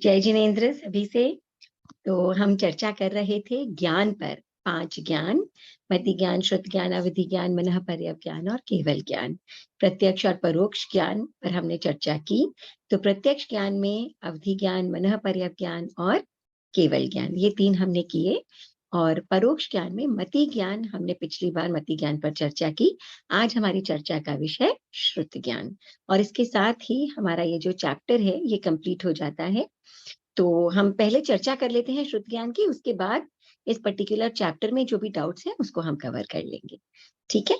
जय जिनेन्द्र सभी से। तो हम चर्चा कर रहे थे ज्ञान पर, 5 ज्ञान, मति ज्ञान, श्रुत ज्ञान, अवधि ज्ञान, मनः पर्यव ज्ञान और केवल ज्ञान। प्रत्यक्ष और परोक्ष ज्ञान पर हमने चर्चा की। तो प्रत्यक्ष ज्ञान में अवधि ज्ञान, मनः पर्यव ज्ञान और केवल ज्ञान, ये 3 हमने किए। और परोक्ष ज्ञान में मति ज्ञान, हमने पिछली बार मति ज्ञान पर चर्चा की। आज हमारी चर्चा का विषय श्रुत ज्ञान, और इसके साथ ही हमारा ये जो चैप्टर है ये कंप्लीट हो जाता है। तो हम पहले चर्चा कर लेते हैं श्रुत ज्ञान की, उसके बाद इस पर्टिकुलर चैप्टर में जो भी डाउट्स हैं उसको हम कवर कर लेंगे। ठीक है,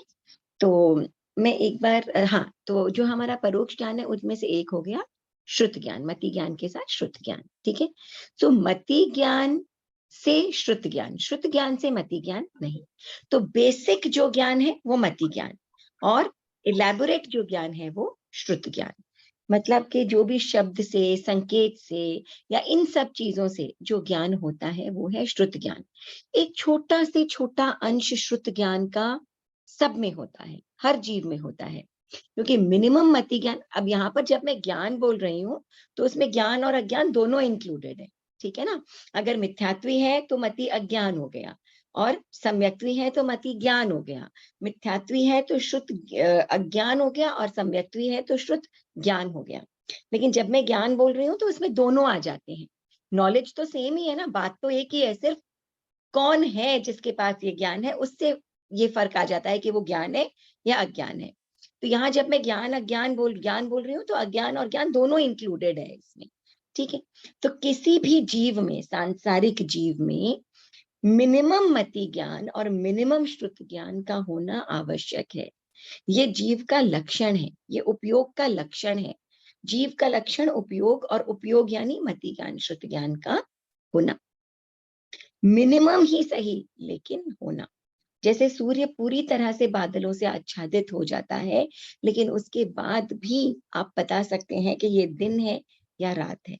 तो मैं एक बार हाँ, तो जो हमारा परोक्ष ज्ञान है उसमें से एक हो गया श्रुत ज्ञान, मति ज्ञान के साथ श्रुत ज्ञान। ठीक है, तो मति ज्ञान से श्रुत ज्ञान, श्रुत ज्ञान से मति ज्ञान नहीं। तो बेसिक जो ज्ञान है वो मति ज्ञान, और इलैबोरेट जो ज्ञान है वो श्रुत ज्ञान। मतलब कि जो भी शब्द से, संकेत से या इन सब चीजों से जो ज्ञान होता है वो है श्रुत ज्ञान। एक छोटा से छोटा अंश श्रुत ज्ञान का सब में होता है, हर जीव में होता है, क्योंकि मिनिमम मति ज्ञान, अब यहाँ पर जब मैं ज्ञान बोल रही हूँ तो उसमें ज्ञान और अज्ञान दोनों इंक्लूडेड है। ठीक है ना, अगर मिथ्यात्वी है तो मति अज्ञान हो गया, और सम्यक्त्वी है तो मति ज्ञान हो गया। मिथ्यात्वी है तो श्रुत अज्ञान हो गया, और सम्यक्त्वी है तो श्रुत ज्ञान हो गया। लेकिन जब मैं ज्ञान बोल रही हूँ तो उसमें दोनों आ जाते हैं। नॉलेज तो सेम ही है ना, बात तो एक ही है, सिर्फ कौन है जिसके पास ये ज्ञान है उससे ये फर्क आ जाता है कि वो ज्ञान है या अज्ञान है। तो यहाँ जब मैं ज्ञान बोल रही हूँ तो अज्ञान और ज्ञान दोनों इंक्लूडेड है इसमें। ठीक है, तो किसी भी जीव में, सांसारिक जीव में मिनिमम मति ज्ञान और मिनिमम श्रुत ज्ञान का होना आवश्यक है। ये जीव का लक्षण है, ये उपयोग का लक्षण है। जीव का लक्षण उपयोग, और उपयोग यानी मति ज्ञान श्रुत ज्ञान का होना। मिनिमम ही सही, लेकिन होना। जैसे सूर्य पूरी तरह से बादलों से आच्छादित हो जाता है, लेकिन उसके बाद भी आप बता सकते हैं कि ये दिन है या रात है,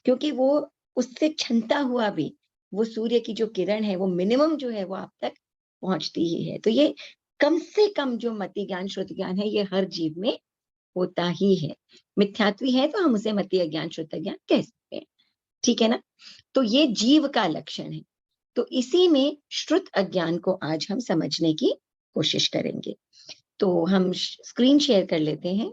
क्योंकि वो उससे छनता हुआ भी वो सूर्य की जो किरण है वो मिनिमम जो है वो आप तक पहुंचती ही है। तो ये कम से कम जो मति ज्ञान श्रुत ज्ञान है ये हर जीव में होता ही है। मिथ्यात्वी है तो हम उसे मति अज्ञान श्रुत ज्ञान कह सकते हैं। ठीक है ना, तो ये जीव का लक्षण है। तो इसी में श्रुत अज्ञान को आज हम समझने की कोशिश करेंगे। तो हम स्क्रीन शेयर कर लेते हैं।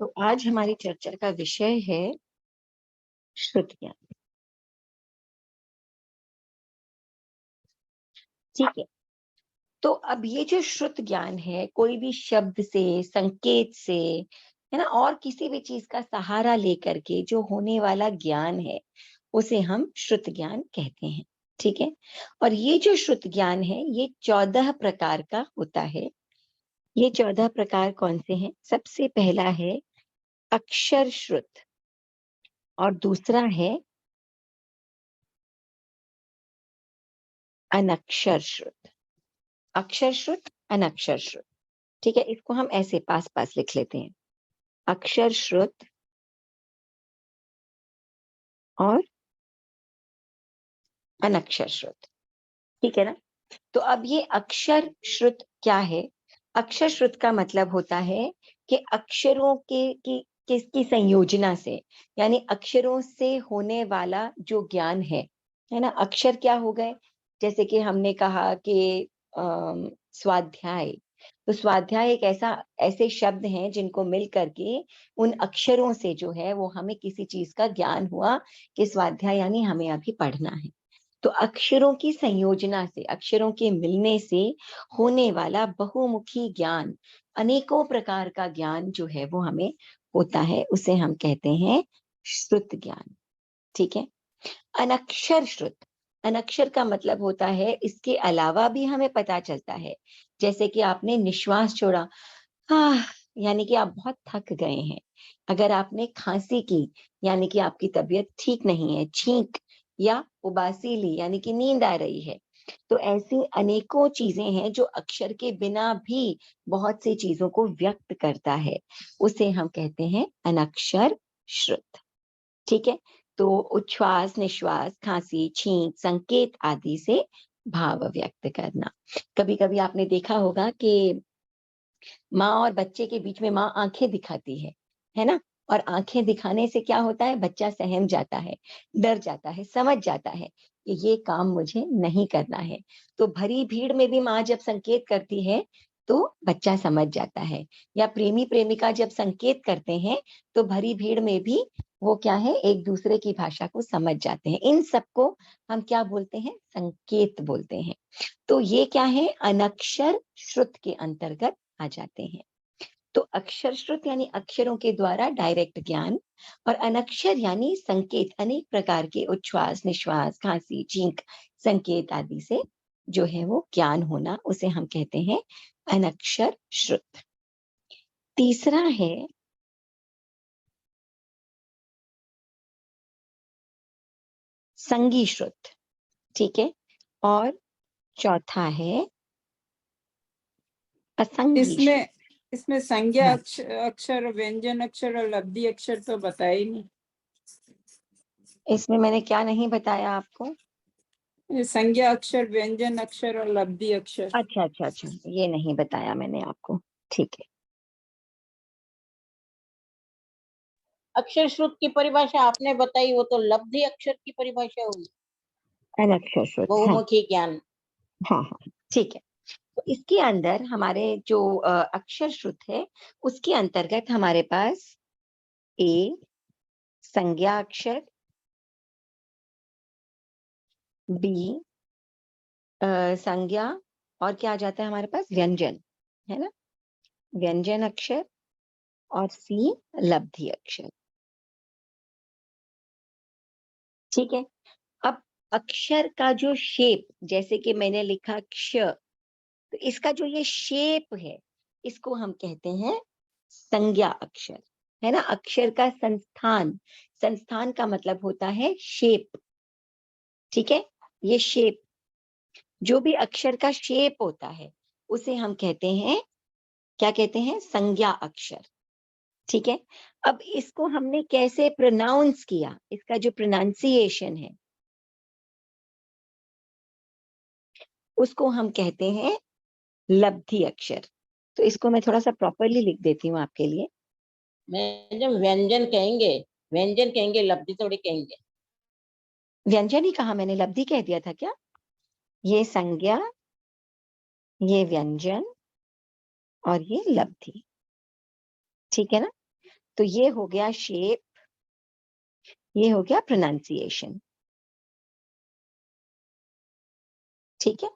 तो आज हमारी चर्चा का विषय है श्रुत ज्ञान। ठीक है, तो अब ये जो श्रुत ज्ञान है, कोई भी शब्द से, संकेत से, है ना, और किसी भी चीज का सहारा लेकर के जो होने वाला ज्ञान है उसे हम श्रुत ज्ञान कहते हैं। ठीक है, और ये जो श्रुत ज्ञान है ये 14 प्रकार का होता है। ये 14 प्रकार कौन से हैं? सबसे पहला है अक्षर श्रुत, और दूसरा है अनक्षर श्रुत। अक्षर श्रुत, अनक्षर श्रुत। ठीक है, इसको हम ऐसे पास पास लिख लेते हैं, अक्षर श्रुत और अनक्षर श्रुत। ठीक है ना, तो अब ये अक्षर श्रुत क्या है? अक्षर श्रुत का मतलब होता है कि अक्षरों के की किसकी संयोजना से, यानी अक्षरों से होने वाला जो ज्ञान है ना। अक्षर क्या हो गए? जैसे कि हमने कहा कि स्वाध्याय, तो स्वाध्याय एक ऐसे शब्द हैं जिनको मिल करके उन अक्षरों से जो है वो हमें किसी चीज का ज्ञान हुआ कि स्वाध्याय यानी हमें अभी पढ़ना है। तो अक्षरों की संयोजना से, अक्षरों के मिलने से होने वाला बहुमुखी ज्ञान, अनेकों प्रकार का ज्ञान जो है वो हमें होता है, उसे हम कहते हैं श्रुत ज्ञान। ठीक है, अनक्षर श्रुत, अनक्षर का मतलब होता है इसके अलावा भी हमें पता चलता है। जैसे कि आपने निश्वास छोड़ा, हाँ, यानी कि आप बहुत थक गए हैं। अगर आपने खांसी की, यानी कि आपकी तबीयत ठीक नहीं है। छींक या उबासी ली, यानी कि नींद आ रही है। तो ऐसी अनेकों चीजें हैं जो अक्षर के बिना भी बहुत सी चीजों को व्यक्त करता है, उसे हम कहते हैं अनक्षर श्रुत। ठीक है, तो उच्छ्वास निश्वास खांसी छींक संकेत आदि से भाव व्यक्त करना। कभी कभी आपने देखा होगा कि माँ और बच्चे के बीच में माँ आंखें दिखाती है ना? और आंखें दिखाने से क्या होता है, बच्चा सहम जाता है, डर जाता है, समझ जाता है कि ये काम मुझे नहीं करना है। तो भरी भीड़ में भी माँ जब संकेत करती है तो बच्चा समझ जाता है, या प्रेमी प्रेमिका जब संकेत करते हैं तो भरी भीड़ में भी वो क्या है, एक दूसरे की भाषा को समझ जाते हैं। इन सबको हम क्या बोलते हैं, संकेत बोलते हैं। तो ये क्या है, अनक्षर श्रुत के अंतर्गत आ जाते हैं। तो अक्षर श्रुत यानी अक्षरों के द्वारा डायरेक्ट ज्ञान, और अनक्षर यानी संकेत, अनेक प्रकार के उच्छ्वास निश्वास खांसी छींक संकेत आदि से जो है वो ज्ञान होना, उसे हम कहते हैं अनक्षर श्रुत। तीसरा है संगी श्रुत। ठीक है, और चौथा है असंगी श्रुत। इसमें इसमें संज्ञा हाँ, अक्षर व्यंजन अक्षर और लब्धि अक्षर तो बताया ही नहीं। इसमें मैंने क्या नहीं बताया आपको? ये संज्ञा अक्षर व्यंजन अक्षर और लब्धि अक्षर। अच्छा अच्छा अच्छा, ये नहीं बताया मैंने आपको। ठीक है, अक्षर श्रुत की परिभाषा आपने बताई, वो तो लब्धि अक्षर की परिभाषा हुई, अनक्षर श्रुत। हाँ बहुमुखी ज्ञान। हाँ हाँ, ठीक है। तो इसके अंदर हमारे जो अक्षर श्रुत है, उसके अंतर्गत हमारे पास ए संज्ञा अक्षर, बी संज्ञा, और क्या आ जाता है हमारे पास, व्यंजन, है ना, व्यंजन अक्षर, और सी लब्धि अक्षर। ठीक है, अब अक्षर का जो शेप, जैसे कि मैंने लिखा क्ष, तो इसका जो ये शेप है, इसको हम कहते हैं संज्ञा अक्षर, है ना। अक्षर का संस्थान, संस्थान का मतलब होता है शेप। ठीक है, ये शेप, जो भी अक्षर का शेप होता है उसे हम कहते हैं, क्या कहते हैं, संज्ञा अक्षर। ठीक है, अब इसको हमने कैसे प्रोनाउंस किया, इसका जो प्रोनाउंसिएशन है उसको हम कहते हैं लब्धि अक्षर। तो इसको मैं थोड़ा सा प्रॉपरली लिख देती हूँ आपके लिए। मैं जब व्यंजन कहेंगे, व्यंजन कहेंगे, लब्धि थोड़ी कहेंगे। व्यंजन ही कहा मैंने, लब्धि कह दिया था क्या? ये संज्ञा, ये व्यंजन, और ये लब्धि। ठीक है ना, तो ये हो गया शेप, ये हो गया प्रोनाउंसिएशन। ठीक है,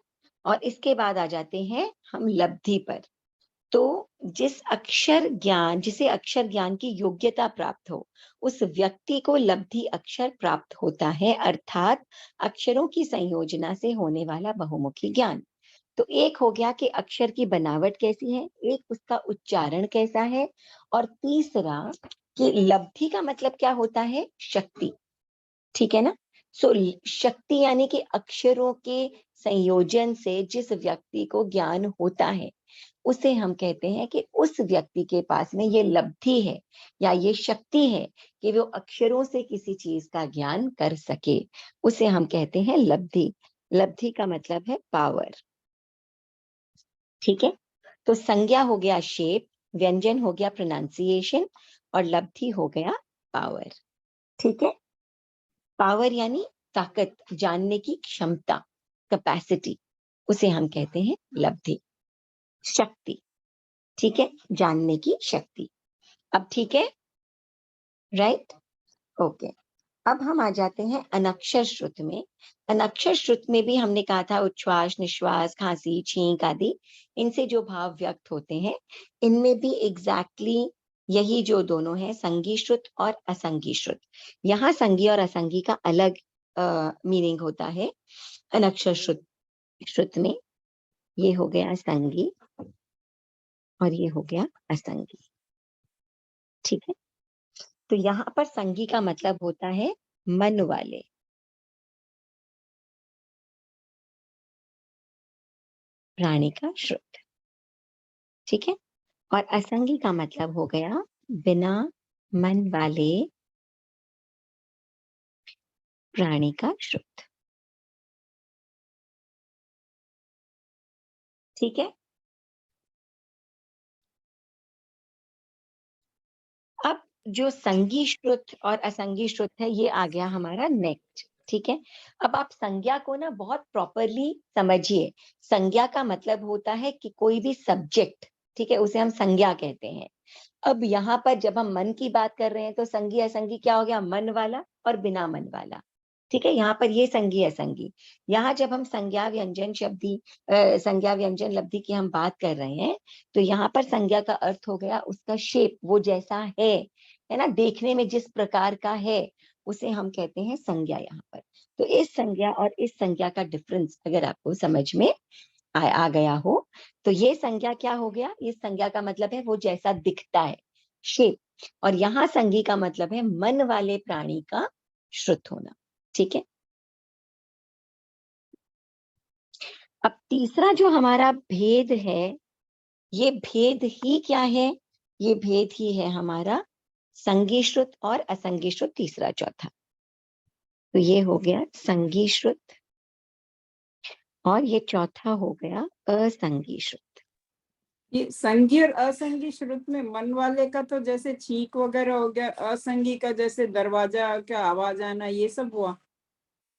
और इसके बाद आ जाते हैं हम लब्धि पर। तो जिस अक्षर ज्ञान, जिसे अक्षर ज्ञान की योग्यता प्राप्त हो, उस व्यक्ति को लब्धि अक्षर प्राप्त होता है, अर्थात अक्षरों की संयोजना से होने वाला बहुमुखी ज्ञान। तो एक हो गया कि अक्षर की बनावट कैसी है, एक उसका उच्चारण कैसा है, और तीसरा कि लब्धि का मतलब क्या होता है, शक्ति। ठीक है ना, सो शक्ति यानी कि अक्षरों के संयोजन से जिस व्यक्ति को ज्ञान होता है, उसे हम कहते हैं कि उस व्यक्ति के पास में ये लब्धि है, या ये शक्ति है कि वो अक्षरों से किसी चीज का ज्ञान कर सके, उसे हम कहते हैं लब्धि। लब्धि का मतलब है पावर। ठीक है, तो संज्ञा हो गया शेप, व्यंजन हो गया प्रोनाउंसिएशन, और लब्धि हो गया पावर। ठीक है, पावर यानी ताकत, जानने की क्षमता, कैपेसिटी, उसे हम कहते हैं लब्धि। शक्ति, ठीक है, जानने की शक्ति। अब ठीक है, राइट, ओके। अब हम आ जाते हैं अनक्षर श्रुत में। अनक्षर श्रुत में भी हमने कहा था उच्छ्वास निश्वास खांसी छींक आदि, इनसे जो भाव व्यक्त होते हैं, इनमें भी एग्जैक्टली यही जो दोनों है, संगी श्रुत और असंगी श्रुत। यहाँ संगी और असंगी का अलग मीनिंग होता है। अनक्षर श्रुत श्रुत में ये हो गया संगी, और ये हो गया असंगी। ठीक है, तो यहाँ पर संगी का मतलब होता है मन वाले। प्राणी का श्रुत। ठीक है, और असंगी का मतलब हो गया बिना मन वाले प्राणी का श्रुत। ठीक है, अब जो संगी श्रुत और असंगी श्रुत है ये आ गया हमारा नेक्स्ट। ठीक है, अब आप संज्ञा को ना बहुत प्रॉपरली समझिए। संज्ञा का मतलब होता है कि कोई भी सब्जेक्ट, ठीक है, उसे हम संज्ञा कहते हैं। अब यहाँ पर जब हम मन की बात कर रहे हैं तो संगी असंगी क्या हो गया, मन वाला और बिना मन वाला। ठीक है, यहाँ पर ये संगी असंगी। यहाँ जब हम संज्ञा व्यंजन शब्दी संज्ञा व्यंजन लब्धि की हम बात कर रहे हैं तो यहाँ पर संज्ञा का अर्थ हो गया उसका शेप, वो जैसा है ना, देखने में जिस प्रकार का है उसे हम कहते हैं संज्ञा यहाँ पर। तो इस संज्ञा और इस संज्ञा का डिफरेंस अगर आपको समझ में आ गया हो तो ये संज्ञा क्या हो गया, इस संज्ञा का मतलब है वो जैसा दिखता है, शेप। और यहाँ संगी का मतलब है मन वाले प्राणी का श्रुत होना। ठीक है, अब तीसरा जो हमारा भेद है, ये भेद ही क्या है, ये भेद ही है हमारा संगी श्रुत और असंगी श्रुत, तीसरा चौथा। तो ये हो गया संगी श्रुत और ये चौथा हो गया असंगी श्रुत। ये संगी और असंगी श्रुत में मन वाले का तो जैसे छींक वगैरह हो गया, असंगी का जैसे दरवाजा का आवाज आना, ये सब हुआ।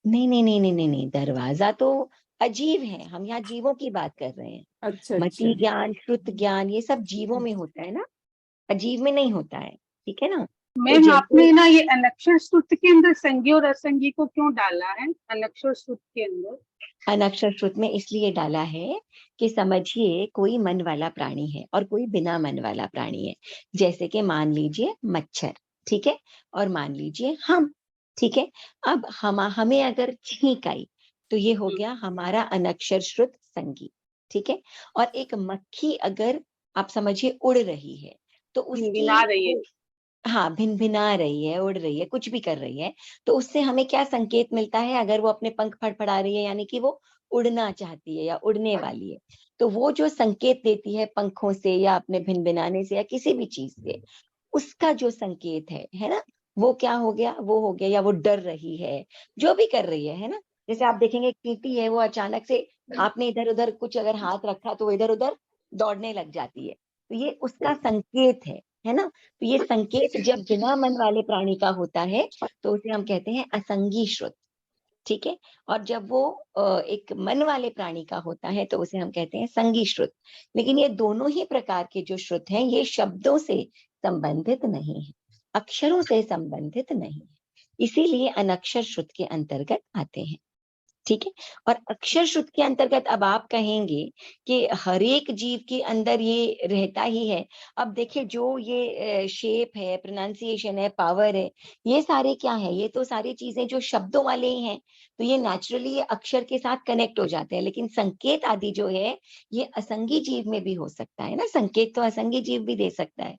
नहीं नहीं नहीं नहीं नहीं नहीं, दरवाजा तो अजीब है, हम यहाँ जीवों की बात कर रहे हैं। अच्छा अच्छा। मति ज्ञान श्रुत ज्ञान ये सब जीवों में होता है ना, अजीब में नहीं होता है। ठीक है ना, तो मैम आपने जैसे ना ये अनक्षर सूत्र के अंदर संज्ञा और असंज्ञा को क्यों डाला है अनक्षर सूत्र के अंदर? अनक्षर श्रुत में इसलिए डाला है कि समझिए कोई मन वाला प्राणी है और कोई बिना मन वाला प्राणी है। जैसे कि मान लीजिए मच्छर, ठीक है, और मान लीजिए हम, ठीक है। अब हमें अगर छींक आई तो ये हो गया हमारा अनक्षर श्रुत संगी। ठीक है, और एक मक्खी अगर आप समझिए उड़ रही है तो उसकी भिनभिना रही है। हाँ, भिनभिना रही है, उड़ रही है, कुछ भी कर रही है, तो उससे हमें क्या संकेत मिलता है, अगर वो अपने पंख फड़फड़ा रही है यानी कि वो उड़ना चाहती है या उड़ने वाली है। तो वो जो संकेत देती है पंखों से या अपने भिनभिनाने से या किसी भी चीज से, उसका जो संकेत है ना, वो क्या हो गया, वो हो गया, या वो डर रही है, जो भी कर रही है ना। जैसे आप देखेंगे चींटी है, वो अचानक से आपने इधर उधर कुछ अगर हाथ रखा तो वो इधर उधर दौड़ने लग जाती है, तो ये उसका संकेत है ना। तो ये संकेत जब बिना मन वाले प्राणी का होता है तो उसे हम कहते हैं असंगी श्रुत। ठीक है, और जब वो एक मन वाले प्राणी का होता है तो उसे हम कहते हैं संगी श्रुत। लेकिन ये दोनों ही प्रकार के जो श्रुत हैं ये शब्दों से संबंधित नहीं है, अक्षरों से संबंधित नहीं है, इसीलिए अनक्षर श्रुत के अंतर्गत आते हैं। ठीक है, और अक्षर श्रुत के अंतर्गत अब आप कहेंगे कि हर एक जीव के अंदर ये रहता ही है। अब देखिए जो ये शेप है, प्रोनाउंसिएशन है, पावर है, ये सारे क्या है, ये तो सारी चीजें जो शब्दों वाले ही हैं, तो ये नेचुरली ये अक्षर के साथ कनेक्ट हो जाते हैं। लेकिन संकेत आदि जो है ये असंगी जीव में भी हो सकता है ना, संकेत तो असंगी जीव भी दे सकता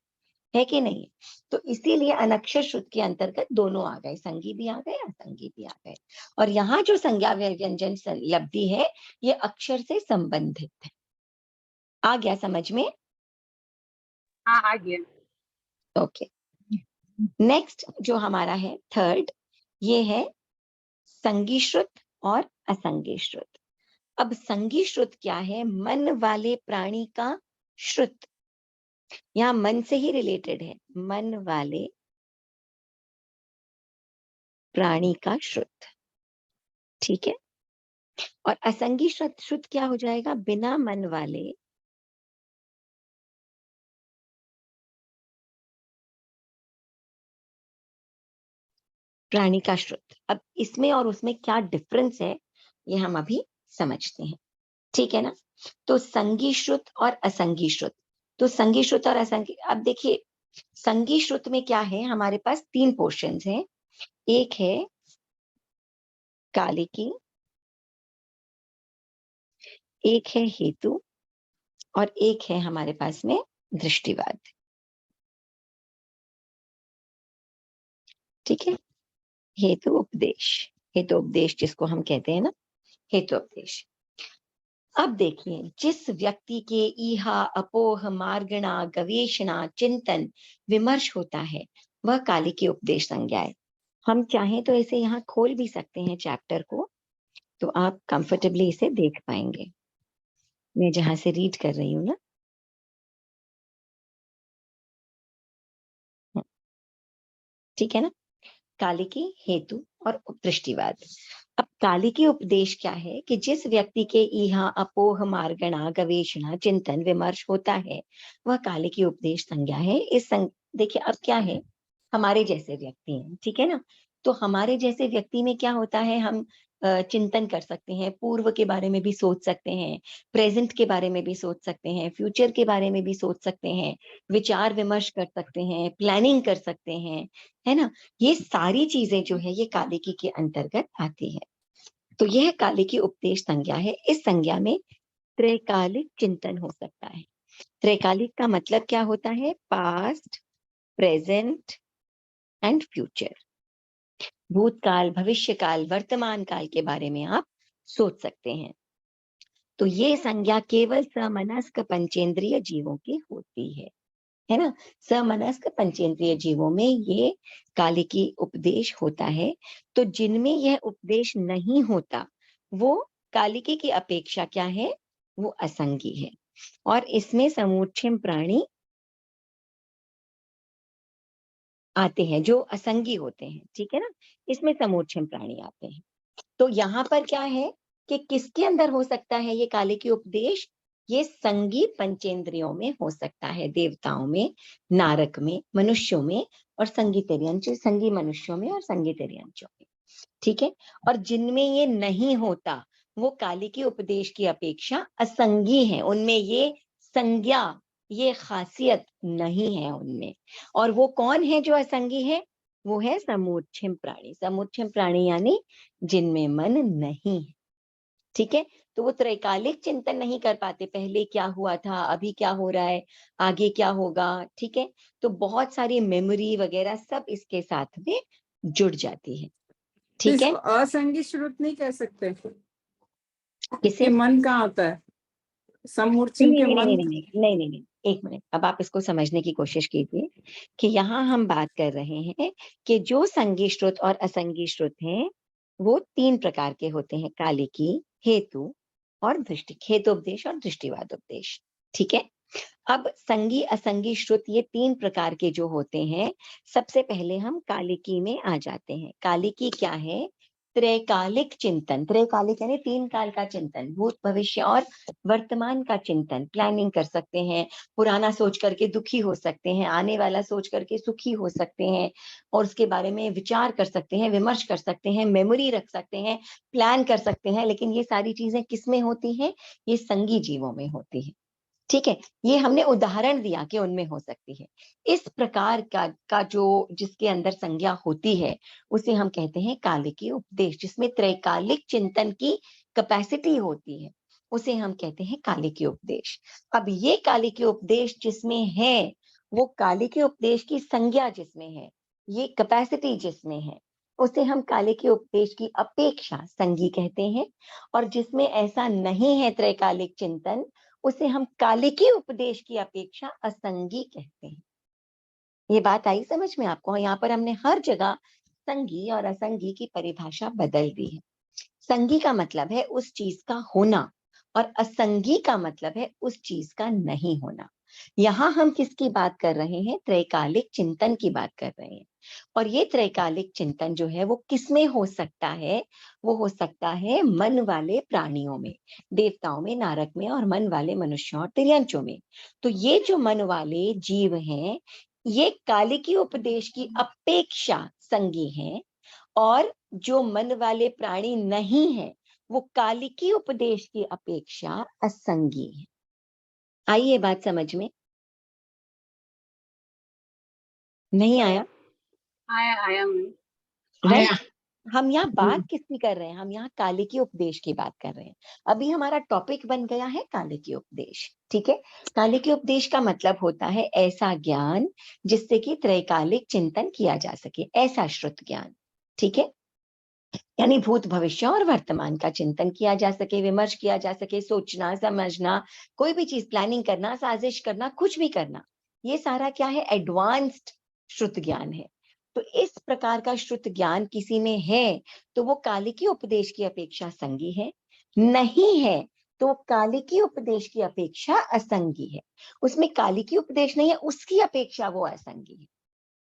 है कि नहीं। तो इसीलिए अनक्षर श्रुत के अंतर्गत दोनों आ गए, संगी भी आ गए, असंगी भी आ गए। और यहाँ जो संज्ञा व्यंजन लब्धि है ये अक्षर से संबंधित है। आ गया समझ में? हाँ आ गया। ओके, नेक्स्ट जो हमारा है थर्ड, ये है संगी श्रुत और असंगी श्रुत। अब संगी श्रुत क्या है, मन वाले प्राणी का श्रुत, यहाँ मन से ही रिलेटेड है, मन वाले प्राणी का श्रुत। ठीक है, और असंगी श्रुत श्रुत क्या हो जाएगा, बिना मन वाले प्राणी का श्रुत। अब इसमें और उसमें क्या डिफरेंस है ये हम अभी समझते हैं। ठीक है ना, तो संगी श्रुत और असंगी श्रुत, तो संगी श्रुत और असंगी, अब देखिए संगी श्रुत में क्या है, हमारे पास तीन पोर्शंस हैं। एक है कालिकी, एक है हेतु और एक है हमारे पास में दृष्टिवाद। ठीक है, हेतु उपदेश, हेतु उपदेश जिसको हम कहते हैं ना, हेतु उपदेश। अब देखिए, जिस व्यक्ति के इहा अपोह मार्गणा गवेषणा चिंतन विमर्श होता है वह कालिकी उपदेश संज्ञा है। हम चाहें तो इसे यहाँ खोल भी सकते हैं चैप्टर को, तो आप कंफर्टेबली इसे देख पाएंगे। मैं जहां से रीड कर रही हूँ ना, ठीक है ना, कालिकी हेतु और दृष्टिवाद। अब कालिकी उपदेश क्या है कि जिस व्यक्ति के इहा अपोह मार्गणा गवेषणा चिंतन विमर्श होता है वह कालिकी उपदेश संज्ञा है। देखिए अब क्या है, हमारे जैसे व्यक्ति हैं, ठीक है ना, तो हमारे जैसे व्यक्ति में क्या होता है, हम चिंतन कर सकते हैं, पूर्व के बारे में भी सोच सकते हैं, प्रेजेंट के बारे में भी सोच सकते हैं, फ्यूचर के बारे में भी सोच सकते हैं, विचार विमर्श कर सकते हैं, प्लानिंग कर सकते हैं, है ना। ये सारी चीजें जो है ये कालिकी के अंतर्गत आती है। तो यह कालिकी उपदेश संज्ञा है। इस संज्ञा में त्रैकालिक चिंतन हो सकता है। त्रैकालिक का मतलब क्या होता है, पास्ट, प्रेजेंट एंड फ्यूचर। भूतकाल, भविष्यकाल, वर्तमान काल के बारे में आप सोच सकते हैं। तो ये संज्ञा केवल समनस्क पंचेंद्रिय जीवों की होती है ना। समनस्क पंचेंद्रिय जीवों में ये कालिकी उपदेश होता है। तो जिनमें यह उपदेश नहीं होता वो कालिकी की अपेक्षा क्या है, वो असंगी है। और इसमें समूच्छिम प्राणी आते हैं जो असंगी होते हैं, ठीक है ना, इसमें समूच्छिम प्राणी आते हैं। तो यहाँ पर क्या है कि किसके अंदर हो सकता है ये कालिकी उपदेश, ये संगी पंचेंद्रियों में हो सकता है, देवताओं में, नारक में, मनुष्यों में और संगी तिर्यंच, संगी मनुष्यों में और संगी तिर्यंचों में, ठीक है। और जिनमें ये नहीं होता वो कालिकी उपदेश की अपेक्षा असंगी है, उनमें ये संज्ञा, ये खासियत नहीं है उनमें। और वो कौन है जो असंगी है, वो है समूच्छिम प्राणी। समूच्छिम प्राणी यानी जिनमें मन नहीं है, ठीक है। तो वो त्रैकालिक चिंतन नहीं कर पाते, पहले क्या हुआ था, अभी क्या हो रहा है, आगे क्या होगा, ठीक है। तो बहुत सारी मेमोरी वगैरह सब इसके साथ में जुड़ जाती है, तो ठीक है। इसको असंगी श्रुत नहीं कह सकते किसे? कि मन कहाँ होता है, नहीं समूर्छिम के नहीं नहीं मन। नहीं नहीं नहीं नहीं नहीं, एक मिनट, अब आप इसको समझने की कोशिश कीजिए कि यहाँ हम बात कर रहे हैं कि जो संगी श्रुत और असंगी श्रुत हैं वो तीन प्रकार के होते हैं, कालिकी, हेतु और दृष्टि, हेतुपदेश और दृष्टिवाद उपदेश, ठीक है। अब संगी असंगी श्रुत ये तीन प्रकार के जो होते हैं, सबसे पहले हम कालिकी में आ जाते हैं। कालिकी क्या है, त्रैकालिक चिंतन। त्रैकालिक यानी तीन काल का चिंतन, भूत भविष्य और वर्तमान का चिंतन, प्लानिंग कर सकते हैं, पुराना सोच करके दुखी हो सकते हैं, आने वाला सोच करके सुखी हो सकते हैं, और उसके बारे में विचार कर सकते हैं, विमर्श कर सकते हैं, मेमोरी रख सकते हैं, प्लान कर सकते हैं। लेकिन ये सारी चीजें किसमें होती हैं, ये संगी जीवों में होती है, ठीक है। ये हमने उदाहरण दिया कि उनमें हो सकती है। इस प्रकार का जो जिसके अंदर संज्ञा होती है उसे हम कहते हैं कालिकी उपदेश, जिसमें त्रैकालिक चिंतन की कैपेसिटी होती है उसे हम कहते हैं कालिकी उपदेश। अब ये कालिकी उपदेश जिसमें है, वो कालिकी उपदेश की संज्ञा जिसमें है, ये कैपेसिटी जिसमें है, उसे हम कालिकी उपदेश की अपेक्षा संगी कहते हैं। और जिसमें ऐसा नहीं है त्रैकालिक चिंतन, उसे हम कालिकी उपदेश की अपेक्षा असंगी कहते हैं। ये बात आई समझ में आपको? यहाँ पर हमने हर जगह संगी और असंगी की परिभाषा बदल दी है। संगी का मतलब है उस चीज का होना और असंगी का मतलब है उस चीज का नहीं होना। यहाँ हम किसकी बात कर रहे हैं, त्रैकालिक चिंतन की बात कर रहे हैं। और ये त्रैकालिक चिंतन जो है वो किसमें हो सकता है, वो हो सकता है मन वाले प्राणियों में, देवताओं में, नारक में और मन वाले मनुष्यों और तिर्यंचों में। तो ये जो मन वाले जीव हैं ये कालिकी उपदेश की अपेक्षा संगी हैं, और जो मन वाले प्राणी नहीं है वो कालिकी उपदेश की अपेक्षा असंगी है। आई ये बात समझ में? नहीं आया? आया आया मैं। राइट। हम यहाँ बात किसकी कर रहे हैं, हम यहाँ कालिकी उपदेश की बात कर रहे हैं। अभी हमारा टॉपिक बन गया है कालिकी उपदेश, ठीक है। कालिकी उपदेश का मतलब होता है ऐसा ज्ञान जिससे कि त्रैकालिक चिंतन किया जा सके, ऐसा श्रुत ज्ञान, ठीक है। यानी भूत भविष्य और वर्तमान का चिंतन किया जा सके, विमर्श किया जा सके, सोचना समझना, कोई भी चीज प्लानिंग करना, साजिश करना, कुछ भी करना, ये सारा क्या है? एडवांस्ड श्रुत ज्ञान है। तो इस प्रकार का श्रुत ज्ञान किसी में है तो वो कालिकी उपदेश की अपेक्षा संगी है, नहीं है तो कालिकी उपदेश की अपेक्षा असंगी है। उसमें कालिकी उपदेश नहीं है, उसकी अपेक्षा वो असंगी है।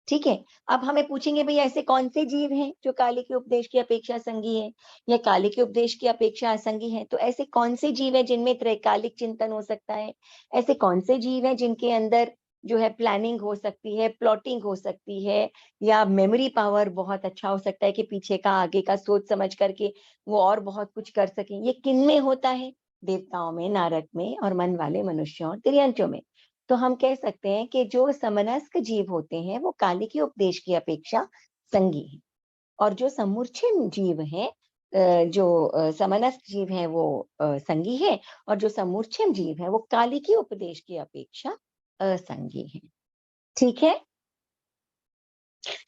ठीक है। अब हमें पूछेंगे भाई ऐसे कौन से जीव हैं जो काली के उपदेश की अपेक्षा संगी है या काली के उपदेश की अपेक्षा असंगी है? तो ऐसे कौन से जीव है जिनमें त्रैकालिक चिंतन हो सकता है? ऐसे कौन से जीव है जिनके अंदर जो है प्लानिंग हो सकती है, प्लॉटिंग हो सकती है, या मेमोरी पावर बहुत अच्छा हो सकता है कि पीछे का आगे का सोच समझ करके वो और बहुत कुछ कर सके? ये किन में होता है? देवताओं में, नारद में और मन वाले मनुष्यों और तिर्यंचों में। तो हम कह सकते हैं कि जो समनस्क जीव होते हैं वो काली के उपदेश की अपेक्षा संगी है, और जो समूर्छिम जीव हैं, जो समनस्क जीव हैं वो संगी है, और जो समूर्छिम जीव है वो काली के उपदेश की अपेक्षा असंगी है। ठीक है,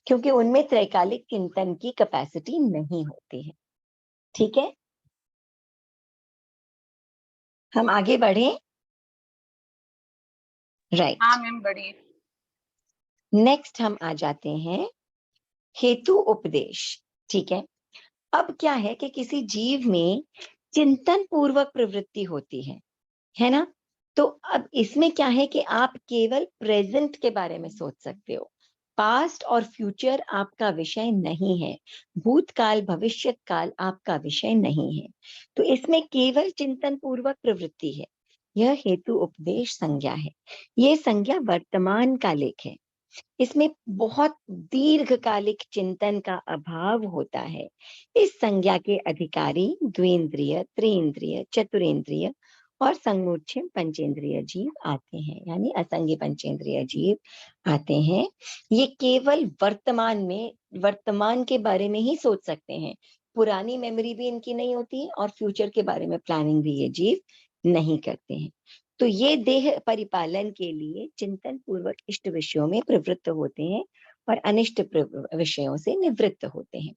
क्योंकि उनमें त्रैकालिक चिंतन की कैपेसिटी नहीं होती है। ठीक है, हम आगे बढ़े। राइट, हाँ मैम बढ़िए। नेक्स्ट हम आ जाते हैं हेतु उपदेश। ठीक है, अब क्या है कि किसी जीव में चिंतन पूर्वक प्रवृत्ति होती है ना? तो अब इसमें क्या है कि आप केवल प्रेजेंट के बारे में सोच सकते हो, पास्ट और फ्यूचर आपका विषय नहीं है, भूतकाल भविष्यत काल आपका विषय नहीं है। तो इसमें केवल चिंतन पूर्वक प्रवृत्ति है। यह हेतु उपदेश संज्ञा है। ये संज्ञा वर्तमान कालिक है। इसमें बहुत दीर्घकालिक चिंतन का अभाव होता है। इस संज्ञा के अधिकारी द्वेंद्रिय, त्रिंद्रिय, चतुरेंद्रिय और संमूर्छिम पंचेंद्रिय जीव आते हैं, यानी असंगी पंचेंद्रिय जीव आते हैं। ये केवल वर्तमान में, वर्तमान के बारे में ही सोच सकते हैं। पुरानी मेमोरी भी इनकी नहीं होती और फ्यूचर के बारे में प्लानिंग भी ये जीव नहीं करते हैं। तो ये देह परिपालन के लिए चिंतन पूर्वक इष्ट विषयों में प्रवृत्त होते हैं और अनिष्ट विषयों से निवृत्त होते हैं।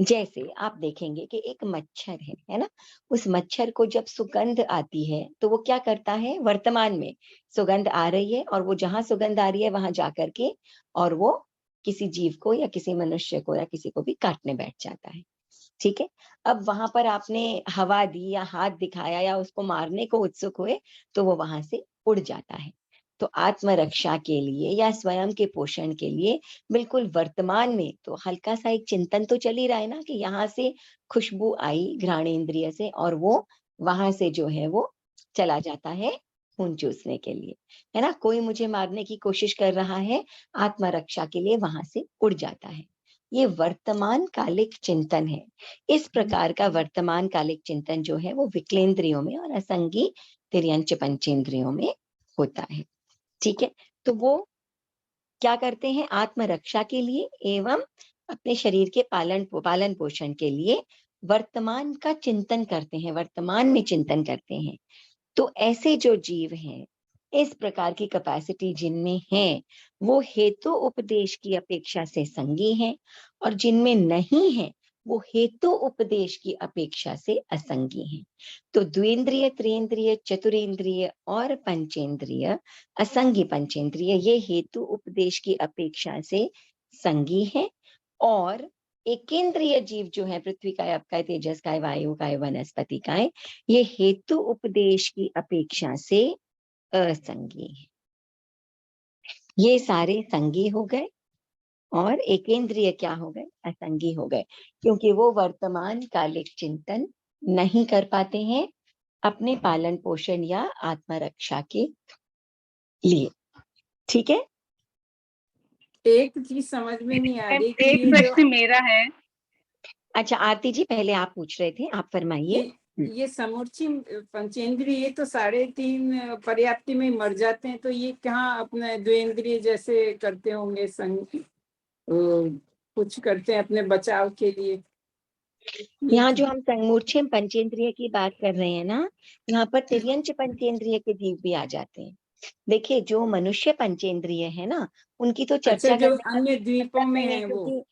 जैसे आप देखेंगे कि एक मच्छर है ना? उस मच्छर को जब सुगंध आती है तो वो क्या करता है? वर्तमान में सुगंध आ रही है और वो जहां सुगंध आ रही है वहां जाकर के और वो किसी जीव को या किसी मनुष्य को या किसी को भी काटने बैठ जाता है। ठीक है, अब वहां पर आपने हवा दी या हाथ दिखाया या उसको मारने को उत्सुक हुए तो वो वहां से उड़ जाता है। तो आत्मरक्षा के लिए या स्वयं के पोषण के लिए बिल्कुल वर्तमान में तो हल्का सा एक चिंतन तो चल ही रहा है ना कि यहाँ से खुशबू आई घ्राणेन्द्रिय से और वो वहां से जो है वो चला जाता है खून चूसने के लिए, है ना? कोई मुझे मारने की कोशिश कर रहा है, आत्मरक्षा के लिए वहां से उड़ जाता है। ये वर्तमान कालिक चिंतन है। इस प्रकार का वर्तमान कालिक चिंतन जो है वो विकलेंद्रियों में और असंगी तिर्यंच पंचेंद्रियों में होता है। ठीक है, तो वो क्या करते हैं? आत्मरक्षा के लिए एवं अपने शरीर के पालन पोषण के लिए वर्तमान का चिंतन करते हैं, वर्तमान में चिंतन करते हैं। तो ऐसे जो जीव हैं, इस प्रकार की कैपेसिटी जिनमें है, वो हेतु उपदेश की अपेक्षा से संगी हैं, और जिनमें नहीं है वो हेतु उपदेश की अपेक्षा से असंगी हैं। तो द्वेंद्रिय, त्रिंद्रिय, चतुरेंद्रिय और पंचेंद्रिय, असंगी पंचेंद्रिय, ये हेतु उपदेश की अपेक्षा से संगी हैं, और एकेंद्रिय जीव जो है, पृथ्वी काय, आप काय, तेजस काय, वायु काय, वनस्पति काय, ये हेतु उपदेश की अपेक्षा से असंगी है। ये सारे संगी हो गए और एकेंद्रिय क्या हो गए? असंगी हो गए, क्योंकि वो वर्तमान कालिक चिंतन नहीं कर पाते हैं अपने पालन पोषण या आत्मरक्षा के लिए। ठीक है, एक चीज समझ में नहीं आ रही कि एक ये जो प्रश्न मेरा है। अच्छा आरती जी, पहले आप पूछ रहे थे, आप फरमाइए। ये समूची पंचेंद्रिय ये तो 3.5 पर्याप्ति में मर जाते हैं, तो ये कहाँ अपने द्वेंद्रिय जैसे करते होंगे, कुछ करते हैं अपने बचाव के लिए? यहाँ जो हम संमूर्छिम पंचेंद्रिय की बात कर रहे हैं ना, यहाँ पर तिर्यंच पंचेंद्रिय के जीव भी आ जाते हैं। देखिए, जो मनुष्य पंचेंद्रिय है ना, उनकी तो अच्छा, चर्चा जो करने का अन्य कोई द्वीपों मतलब में नहीं है, है वो। क्योंकि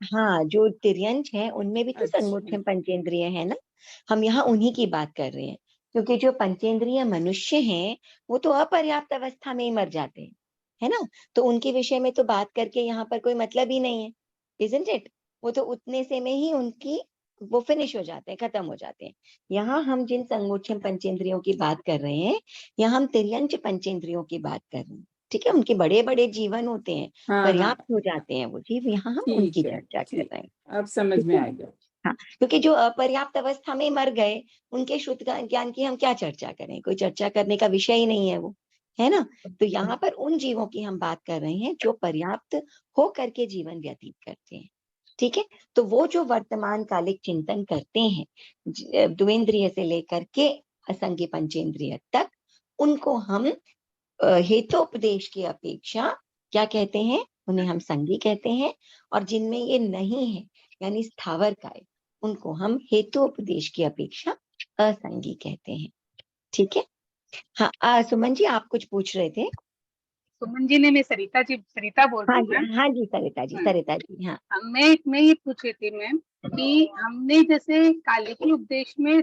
हाँ, जो तिर्यंच है उनमें भी तो अच्छा। संगमुख्यम पंचेंद्रिय है ना, हम यहाँ उन्हीं की बात कर रहे हैं, क्योंकि जो पंचेंद्रिय मनुष्य हैं वो तो अपर्याप्त अवस्था में ही मर जाते हैं, है ना, तो उनके विषय में तो बात करके यहाँ पर कोई मतलब ही नहीं है, इजंट इट? वो तो उतने से में ही उनकी वो फिनिश हो जाते हैं, खत्म हो जाते हैं। यहाँ हम जिन संगमुख्यम पंचेंद्रियों की बात कर रहे हैं, यहाँ हम तिर्यंच पंचेंद्रियों की बात कर रहे हैं, ठीक है, उनके बड़े बड़े जीवन होते हैं, हाँ हाँ, पर्याप्त हो जाते हैं वो जीव, यहाँ हम उनकी ठीक है, चर्चा कर ठीक, रहे हैं। अब समझ ठीक में है, आ गया। हाँ, क्योंकि जो अपर्याप्त अवस्था में मर गए उनके शुद्ध ज्ञान की हम क्या चर्चा करें, कोई चर्चा करने का विषय ही नहीं है वो, है ना। तो यहाँ पर उन जीवों की हम बात कर रहे हैं जो पर्याप्त हो करके जीवन व्यतीत करते हैं, ठीक है। तो वो जो वर्तमान कालिक चिंतन करते हैं, द्वेंद्रिय से लेकर के असंज्ञ पंचेंद्रिय तक, उनको हम हेतोपदेश की अपेक्षा क्या कहते हैं, उन्हें हम संगी कहते हैं, और जिनमें ये नहीं है यानी स्थावर काय, उनको हम हेतुपदेश की अपेक्षा असंगी कहते हैं, ठीक है। हाँ, सुमन जी आप कुछ पूछ रहे थे। सुमन जी ने, मैं सरिता बोल रही हाँ हूँ जी, मैम। हाँ जी, सरिता जी, हाँ, सरिता जी, हाँ। मैं ये पूछ रही थी मैम कि हमने जैसे कालिकी उपदेश में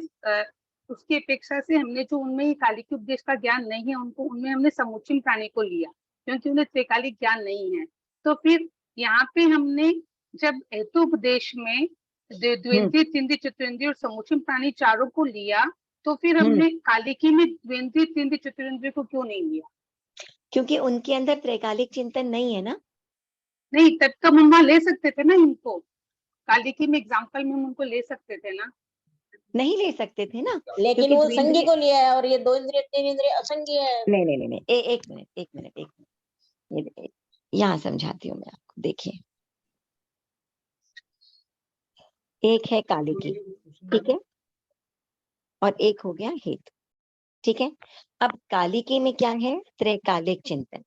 उसकी अपेक्षा से हमने जो उनमें ये कालिकी उपदेश का ज्ञान नहीं है, उनको उनमें हमने समुच्चय प्राणी को लिया क्योंकि उन्हें त्रिकालिक ज्ञान नहीं है। तो फिर यहाँ पे हमने जब हेतु उपदेश में द्वेंद्रीय, तीन्द्रीय, चतुरेंद्रीय और समुच्चय प्राणी चारों को लिया, तो फिर हमने कालिकी में द्वेंद्रीय, तीन्द्रीय, चतुरेंद्रीय को क्यों नहीं लिया? क्योंकि उनके अंदर त्रैकालिक चिंतन नहीं है ना। नहीं, तब तो हम वहां ले सकते थे ना इनको, कालिकी में एग्जाम्पल में हम उनको ले सकते थे ना। नहीं ले सकते थे ना, लेकिन क्योंकि वो द्वेंद्रिय, संज्ञ को लिया है और ये दो इंद्रिय तीन इंद्रिय असंज्ञ है। नहीं नहीं नहीं नहीं, एक मिनट एक मिनट एक मिनट, यहाँ समझाती हूँ मैं आपको, देखिए, एक है कालिकी, ठीक है, और एक हो गया हेतु, ठीक है। अब कालिकी में क्या है, त्रैकालिक चिंतन,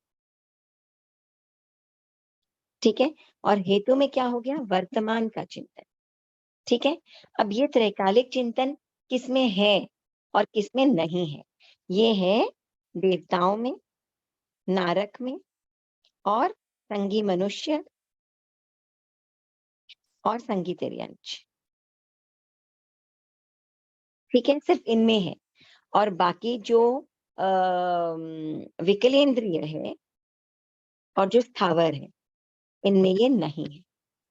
ठीक है, और हेतु में क्या हो गया, वर्तमान का चिंतन, ठीक है। अब ये त्रैकालिक चिंतन किसमें है और किसमें नहीं है, ये है देवताओं में, नारक में, और संगी मनुष्य और संगी तिर्यंच, ठीक है, सिर्फ इनमें है। और बाकी जो विकलेंद्रिय है और जो स्थावर है, इनमें ये नहीं है,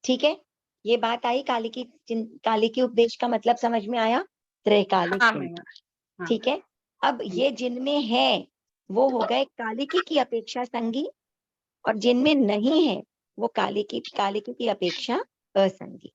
ठीक है। ये बात आई, कालिकी उपदेश का मतलब समझ में आया, त्रैकालिक हाँ चिंतन, मैम, हाँ। ठीक है। अब ये जिनमें है वो हो गए कालिकी की अपेक्षा संगी, और जिनमें नहीं है वो कालिकी की अपेक्षा असंगी।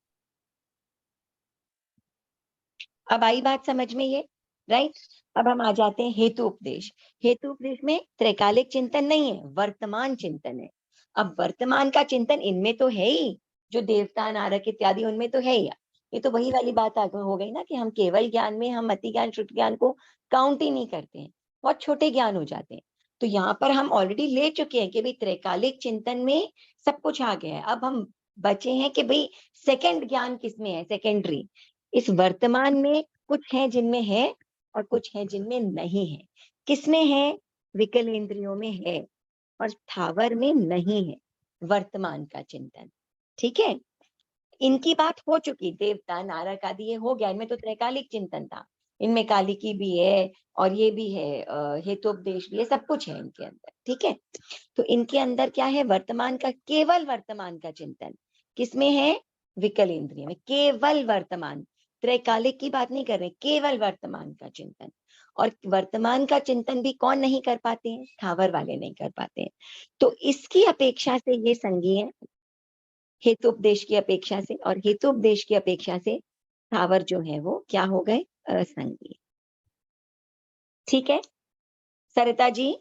अब आई बात समझ में ये, राइट। अब हम आ जाते हैं हेतु उपदेश। हेतु उपदेश में त्रैकालिक चिंतन नहीं है, वर्तमान चिंतन है। अब वर्तमान का चिंतन इनमें तो है ही, जो देवता नारक इत्यादि उनमें तो है ही। ये तो वही वाली बात हो गई ना कि हम केवल ज्ञान में, हम मति ज्ञान श्रुति ज्ञान को काउंट ही नहीं करते हैं, बहुत छोटे ज्ञान हो जाते हैं। तो यहाँ पर हम ऑलरेडी ले चुके हैं कि भाई त्रैकालिक चिंतन में सब कुछ आ गया है। अब हम बचे हैं कि भाई सेकंड ज्ञान किसमें है, सेकेंडरी। इस वर्तमान में कुछ है जिनमें है और कुछ है जिनमें नहीं है। किसमें है, विकल इंद्रियों में है, और स्थावर में नहीं है वर्तमान का चिंतन, ठीक है। इनकी बात हो चुकी, देवता नारक आदि ये हो गया, इनमें तो त्रैकालिक चिंतन था, इनमें कालिकी भी है और ये भी है, हेतुपदेश भी है, सब कुछ है इनके अंदर, ठीक है। तो इनके अंदर क्या है, वर्तमान का, केवल वर्तमान का चिंतन किसमें है, विकल इंद्रिय में, केवल वर्तमान, त्रैकालिक की बात नहीं कर रहे, केवल वर्तमान का चिंतन। और वर्तमान का चिंतन भी कौन नहीं कर पाते हैं, स्थावर वाले नहीं कर पाते हैं। तो इसकी अपेक्षा से ये संगी है, हेतुपदेश की अपेक्षा से, और हेतुपदेश की अपेक्षा से स्थावर जो है वो क्या हो गए, असंगी, ठीक है। सरिता जी,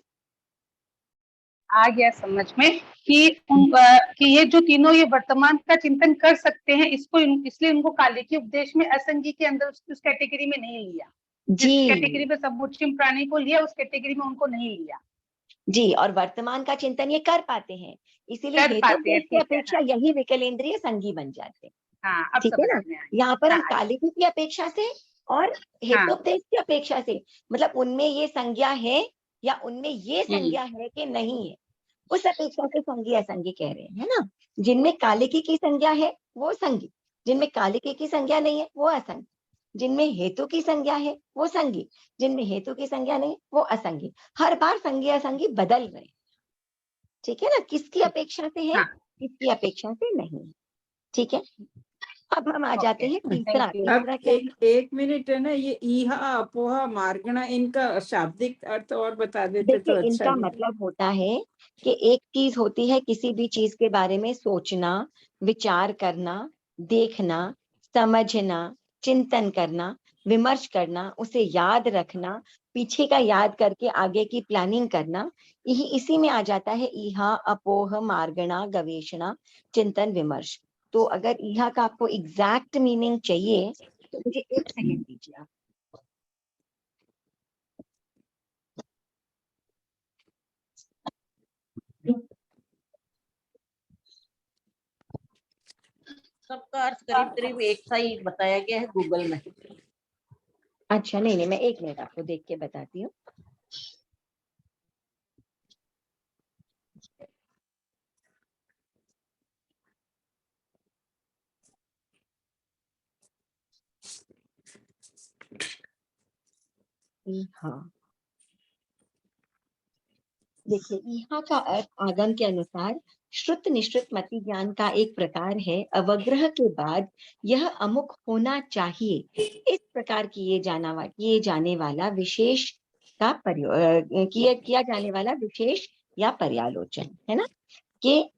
आ गया समझ में कि कि ये जो तीनों ये वर्तमान का चिंतन कर सकते हैं, इसलिए उनको कालिकी उपदेश में असंगी के अंदर उस कैटेगरी में नहीं लिया। जिस जी कैटेगरी में समुच्चय प्राणी को लिया, उस कैटेगरी में उनको नहीं लिया। जी, और वर्तमान का चिंतन ये कर पाते हैं, इसीलिए कर पाते हैं, हेतुपदेश की ठीक है। अपेक्षा यही विकलेंद्रिय संगी बन जाते हैं, हाँ, अब ठीक है समझ ना। में आया। यहाँ पर हम हाँ, कालिकी की अपेक्षा से और हाँ, हेतुपदेश की अपेक्षा से, मतलब उनमें ये संज्ञा है या उनमें ये संज्ञा है कि नहीं है, उस अपेक्षा से संगी असंगी कह रहे हैं, है ना। जिनमें कालिकी की संज्ञा है वो संज्ञी, जिनमें कालिकी की संज्ञा नहीं है वो असंज्ञी, जिनमें हेतु की संज्ञा है वो संज्ञी, जिनमें हेतु की संज्ञा नहीं वो असंज्ञी। हर बार संज्ञा असंज्ञी बदल रहे हैं, ठीक है ना, किसकी अपेक्षा से है, हाँ। किसकी अपेक्षा से नहीं, ठीक है। अब हम आ जाते ओके, हैं तीसरा। Thank you. अब तीसरा क्या है? एक मिनट है ना, ये ईहा अपोहा मार्गणा, इनका शाब्दिक अर्थ और बता देते तो देखिए अच्छा इनका है। मतलब होता है कि एक चीज होती है किसी भी चीज के बारे में सोचना, विचार करना, देखना, समझना, चिंतन करना, विमर्श करना, उसे याद रखना, पीछे का याद करके आगे की प्लानिंग करना, यही इसी में आ जाता है ईहा अपोह मार्गणा गवेषणा चिंतन विमर्श। तो अगर ईहा का आपको एग्जैक्ट मीनिंग चाहिए तो मुझे एक सेकंड दीजिए आप। सबका अर्थ करीब करीब एक सा ही बताया गया है गूगल में। अच्छा नहीं नहीं, मैं एक मिनट आपको देख के बताती हूँ। हाँ देखिए, ईहा का अर्थ आगम के अनुसार श्रुत निश्रुत मति ज्ञान का एक प्रकार है। अवग्रह के बाद यह अमुक होना चाहिए, इस प्रकार किए जाने वाला विशेष का किया जाने वाला विशेष या पर्यालोचन है ना, कि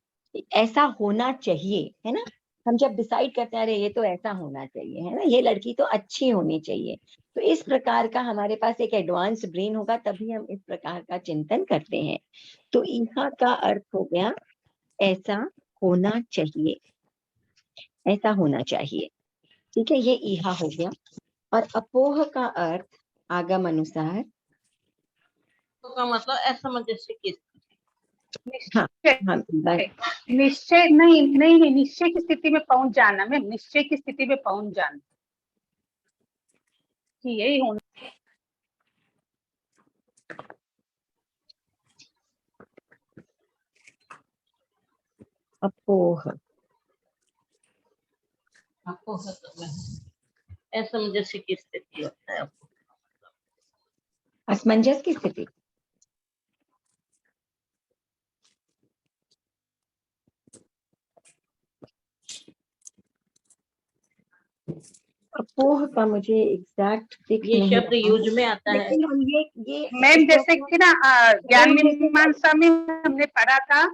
ऐसा होना चाहिए, है ना। हम जब डिसाइड करते हैं अरे ये तो ऐसा होना चाहिए, है ना, ये लड़की तो अच्छी होनी चाहिए, तो इस प्रकार का हमारे पास एक एडवांस ब्रेन होगा तभी हम इस प्रकार का चिंतन करते हैं। तो ईहा का अर्थ हो गया ऐसा होना चाहिए, ऐसा होना चाहिए, ठीक है, ये ईहा हो गया। और अपोह का अर्थ आगम अनुसार, तो का मतलब असमंजस्य की हाँ हाँ निश्चय नहीं नहीं नहीं, निश्चय की स्थिति में पहुंच जाना मैम, निश्चय की स्थिति में पहुंच जाना कि यही होना। अपोह आपको असमंजस्य की स्थिति होता है। असमंजस की स्थिति। अपोह का मुझे एग्जैक्ट दिख ये नहीं शब्द रहा यूज है, में आता है। लेकिन हम ये मैम इसको जैसे कि ना ज्ञान मीमांसा में हमने पढ़ा था, हाँ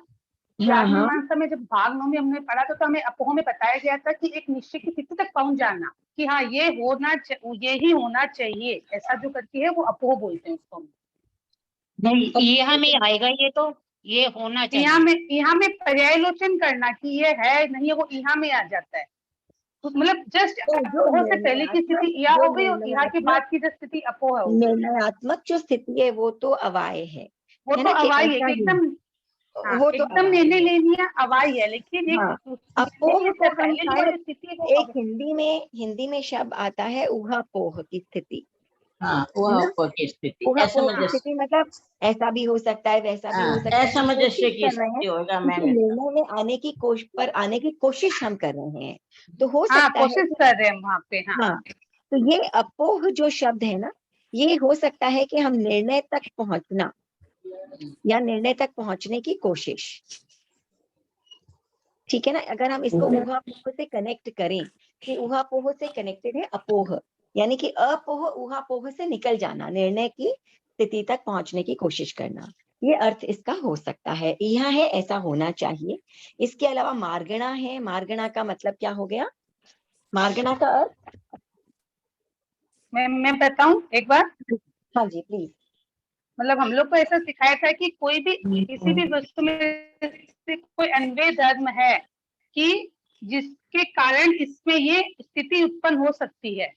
ज्ञान हाँ मीमांसा में जब भाग 9 में हमने पढ़ा था तो हमें अपोह में बताया गया था कि एक निश्चय की स्थिति तक पहुंच जाना, कि हाँ ये ही होना चाहिए, ऐसा जो करती है वो अपोह बोलते हैं उसको। नहीं यहाँ में आएगा ये, तो ये होना चाहिए। यहाँ में पर्यायलोचन करना कि ये है नहीं है, वो यहाँ में आ जाता है। तो मतलब जस्ट तो जो अपोह से पहले की स्थिति यह हो गई और यहाँ के बाद की जो स्थिति अपोह हो गई, निर्णयात्मक जो स्थिति है वो तो अवाय है वो तो ना, कि अवाई है ऐसा कि ही एकदम, हाँ, वो तो एकदम अवाय निर्णय है। लेनी है अवाई है, लेकिन एक हाँ, निर्णय अपोह से को हम पहले जो वाली शायद स्थिति है वो एक हिंदी में शब्द आता है ऊहापोह की स्थिति, हाँ, वह अपोह की स्थिति, ऊहापोह की असमंजस्य। स्थिति मतलब ऐसा भी हो सकता है वैसा भी हो सकता है, हम असमंजस्य कोशिश की कर रहे हैं स्थिति होगा क्योंकि मैम। निर्णय में आने की कोशिश हम कर रहे हैं, तो हो हाँ सकता है कोशिश कि कर रहे हैं वहां पे। हाँ हाँ, तो ये अपोह जो शब्द है ना, ये हो सकता है कि हम निर्णय तक पहुंचना या निर्णय तक पहुंचने की कोशिश, ठीक है ना। अगर हम इसको ऊहापोह से कनेक्ट करें कि ऊहापोह से कनेक्टेड है अपोह, यानी कि अपोह ऊहापोह से निकल जाना, निर्णय की स्थिति तक पहुंचने की कोशिश करना, ये अर्थ इसका हो सकता है। यह है ऐसा होना चाहिए। इसके अलावा मार्गणा है, मार्गणा का मतलब क्या हो गया, मार्गणा का अर्थ, मैं बताऊं एक बार, हाँ जी प्लीज। मतलब हम लोग को ऐसा सिखाया था कि कोई भी किसी भी वस्तु में से कोई अन्वय धर्म है कि जिसके कारण इसमें ये स्थिति उत्पन्न हो सकती है,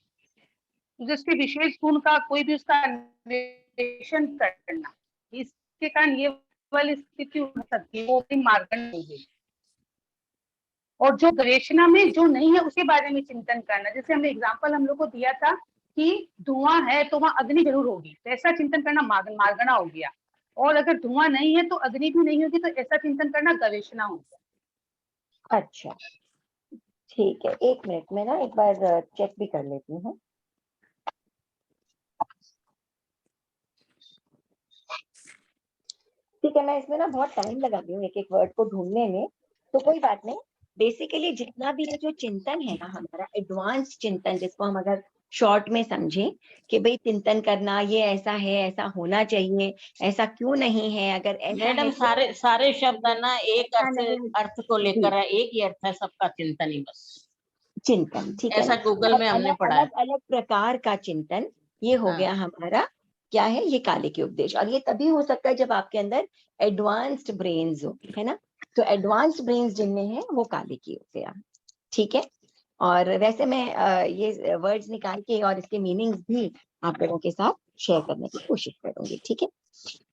जिसके विशेष गुण का कोई भी उसका अन्वेषण करना, इसके कारण ये वाली स्थिति हो सकती है, वो भी मार्गण हो गई। और जो गवेषणा में जो नहीं है उसके बारे में चिंतन करना, जैसे हमने एग्जाम्पल हम लोग को दिया था कि धुआं है तो वहां अग्नि जरूर होगी, तो ऐसा चिंतन करना मार्गणा हो गया, और अगर धुआं नहीं है तो अग्नि भी नहीं होगी, तो ऐसा चिंतन करना गवेषणा हो गया। अच्छा ठीक है, 1 मिनट में ना एक बार चेक भी कर लेती हूँ। ठीक है, मैं इसमें ना बहुत टाइम लगाती हूँ एक एक वर्ड को ढूंढने में, तो कोई बात नहीं। बेसिकली जितना भी ये जो चिंतन है ना हमारा एडवांस चिंतन, जिसको हम अगर शॉर्ट में समझें कि भाई चिंतन करना ये ऐसा है, ऐसा होना चाहिए, ऐसा क्यों नहीं है, अगर ऐसा मैडम है सारे सारे शब्द है ना एक अर्थ को लेकर है, एक ही अर्थ है सबका, चिंतन ही बस। चिंतन, ठीक है ऐसा ना। गूगल में हमने पढ़ा है। अलग अलग प्रकार का चिंतन, ये हो हाँ। गया हमारा क्या है, ये काले के उपदेश। और ये तभी हो सकता है जब आपके अंदर एडवांस्ड ब्रेन्स हो, है ना। तो एडवांस्ड ब्रेन्स जिनमें है वो काले की हो गया, ठीक है। और वैसे मैं ये वर्ड्स निकाल के और इसके मीनिंग्स भी आप लोगों के साथ शेयर करने की कोशिश करूंगी, ठीक है।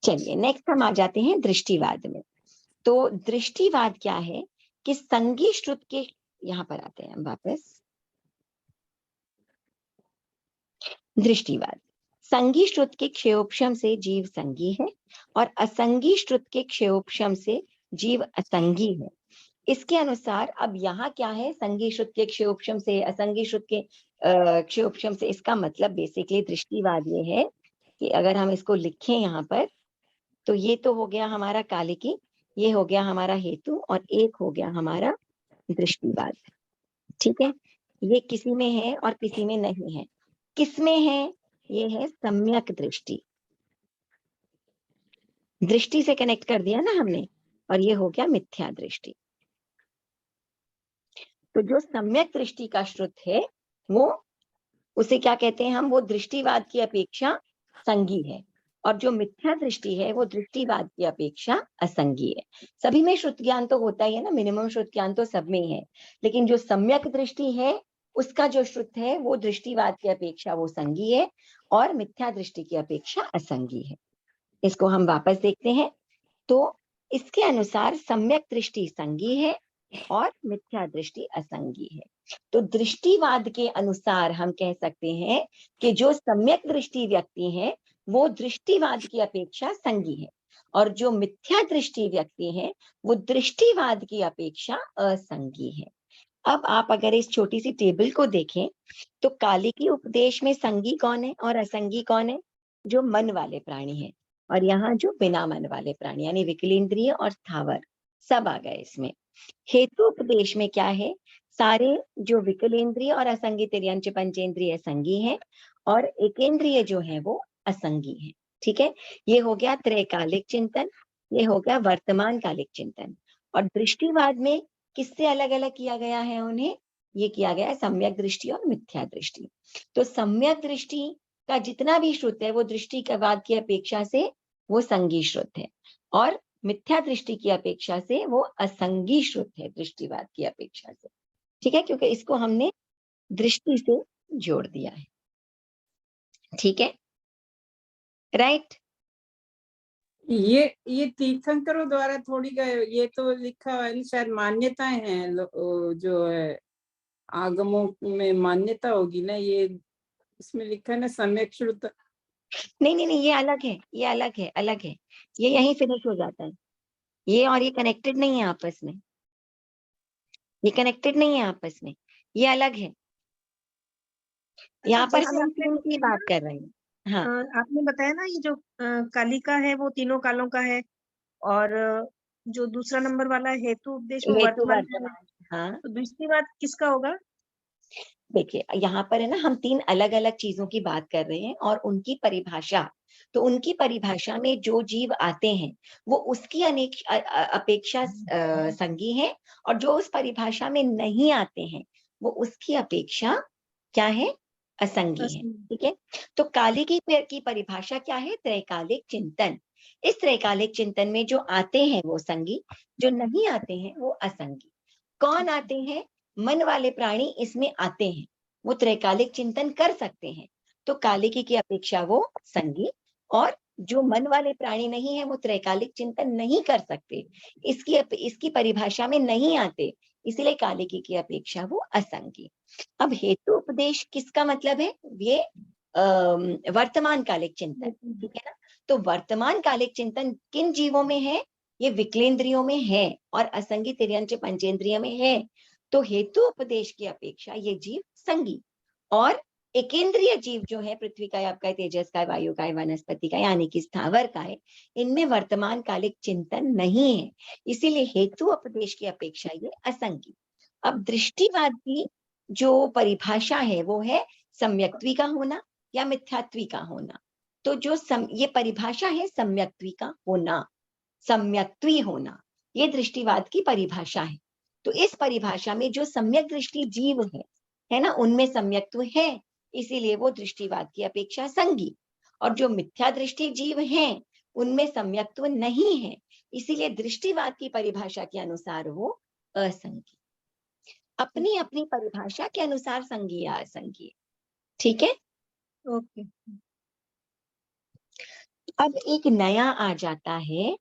चलिए नेक्स्ट हम आ जाते हैं दृष्टिवाद में। तो दृष्टिवाद क्या है कि संगी श्रुत के, यहाँ पर आते हैं हम वापस। दृष्टिवाद, संगी श्रुत के क्षयोपशम से जीव संगी है और असंगी श्रुत के क्षयोपशम से जीव असंगी है। इसके अनुसार अब यहाँ क्या है, संगी श्रुत के क्षयोपशम से, असंगी श्रुत के क्षयोपशम से, इसका मतलब बेसिकली दृष्टिवाद ये है कि अगर हम इसको लिखें यहाँ पर, तो ये तो हो गया हमारा कालिकी, ये हो गया हमारा हेतु, और एक हो गया हमारा दृष्टिवाद, ठीक है। ये किसी में है और किसी में नहीं है। किसमें है, ये है सम्यक दृष्टि, दृष्टि से कनेक्ट कर दिया ना हमने, और ये हो गया मिथ्या दृष्टि। तो जो सम्यक दृष्टि का श्रुत है वो, उसे क्या कहते हैं हम, वो दृष्टिवाद की अपेक्षा संगी है, और जो मिथ्या दृष्टि है वो दृष्टिवाद की अपेक्षा असंगी है। सभी में श्रुत ज्ञान तो होता ही है ना, मिनिमम श्रुत ज्ञान तो सब में ही है, लेकिन जो सम्यक दृष्टि है उसका जो श्रुत है वो दृष्टिवाद की अपेक्षा वो संगी है, और मिथ्या दृष्टि की अपेक्षा असंगी है। इसको हम वापस देखते हैं। तो इसके अनुसार सम्यक दृष्टि संगी है और मिथ्या दृष्टि असंगी है। तो दृष्टिवाद के अनुसार हम कह सकते हैं कि जो सम्यक दृष्टि व्यक्ति है वो दृष्टिवाद की अपेक्षा संगी है, और जो मिथ्या दृष्टि व्यक्ति है वो दृष्टिवाद की अपेक्षा असंगी है। अब आप अगर इस छोटी सी टेबल को देखें तो कालिकी उपदेश में संगी कौन है और असंगी कौन है, जो मन वाले प्राणी है, और यहाँ जो बिना मन वाले प्राणी यानी विकलेंद्रिय और स्थावर सब आ गए इसमें। हेतु उपदेश में क्या है, सारे जो विकलेंद्रिय और असंगी तिर्यंच पंचेंद्रिय संगी हैं, और एकेंद्रिय जो है वो असंगी है, ठीक है। ये हो गया त्रैकालिक चिंतन, ये हो गया वर्तमान कालिक चिंतन। और दृष्टिवाद में किससे अलग अलग किया गया है उन्हें, ये किया गया है सम्यक दृष्टि और मिथ्या दृष्टि। तो सम्यक दृष्टि का जितना भी श्रुत है वो दृष्टिवाद की अपेक्षा से वो संगी श्रुत है, और मिथ्या दृष्टि की अपेक्षा से वो असंगी श्रुत है दृष्टिवाद की अपेक्षा से, ठीक है, क्योंकि इसको हमने दृष्टि से जोड़ दिया है, ठीक है, राइट। ये तीर्थंकरों द्वारा थोड़ी गए, ये तो लिखा है शायद मान्यताएं हैं, जो है आगमों में मान्यता होगी ना, ये इसमें लिखा है ना सम्यक श्रुत। नहीं नहीं नहीं, ये अलग है, ये अलग है, अलग है, ये यहीं फिनिश हो जाता है, ये और ये कनेक्टेड नहीं है आपस में, ये कनेक्टेड नहीं है आपस में, ये अलग है। यहाँ पर हम तीन की बात कर रहे हैं। हाँ, आपने बताया ना ये जो कालिका है वो तीनों कालों का है, और जो दूसरा नंबर वाला है हेतु उपदेश वो हेतु वर्तमान का है। वर्तमान, हाँ। तो दृष्टिवाद किसका होगा? देखिए यहाँ पर है ना, हम तीन अलग अलग चीजों की बात कर रहे हैं और उनकी परिभाषा, तो उनकी परिभाषा में जो जीव आते हैं वो उसकी अपेक्षा संगी है, और जो उस परिभाषा में नहीं आते हैं वो उसकी अपेक्षा क्या है, असंगी है, ठीक है। तो कालिकी की परिभाषा क्या है, त्रैकालिक चिंतन। इस त्रैकालिक चिंतन में जो आते हैं वो संगी, जो नहीं आते हैं वो असंगी। कौन आते हैं, मन वाले प्राणी इसमें आते हैं, वो त्रैकालिक चिंतन कर सकते हैं, तो कालिकी की अपेक्षा वो संगी, और जो मन वाले प्राणी नहीं है वो त्रैकालिक चिंतन नहीं कर सकते, इसकी परिभाषा में नहीं आते, इसलिए कालिकी की अपेक्षा वो असंगी। अब हेतु उपदेश किसका मतलब है, ये वर्तमान कालिक चिंतन, ठीक है ना। तो वर्तमान कालिक चिंतन किन जीवों में है, ये विकलेंद्रियों में है और असंगी तिर्यंच पंचेंद्रिय में है, तो हेतु उपदेश की अपेक्षा ये जीव संगी और एकेंद्रिय जीव जो है पृथ्वी का, आपका तेजस का, वायु का, वनस्पति का यानी कि स्थावर का है, इनमें वर्तमान कालिक चिंतन नहीं है, इसीलिए हेतु उपदेश की अपेक्षा ये असंगी। अब दृष्टिवाद की जो परिभाषा है वो है सम्यक्त्वी का होना या मिथ्यात्वी का होना। तो जो ये परिभाषा है सम्यक्त्वी का होना, सम्यक्त्वी होना, ये दृष्टिवाद की परिभाषा है। तो इस परिभाषा में जो सम्यक दृष्टि जीव है ना, उनमें सम्यक्त्व है, इसीलिए वो दृष्टिवाद की अपेक्षा संगी, और जो मिथ्या दृष्टि जीव हैं उनमें सम्यक्त्व नहीं है, इसीलिए दृष्टिवाद की परिभाषा के अनुसार वो असंगी, अपनी अपनी परिभाषा के अनुसार संगी या असंगी। ठीक है, ओके। अब एक नया आ जाता है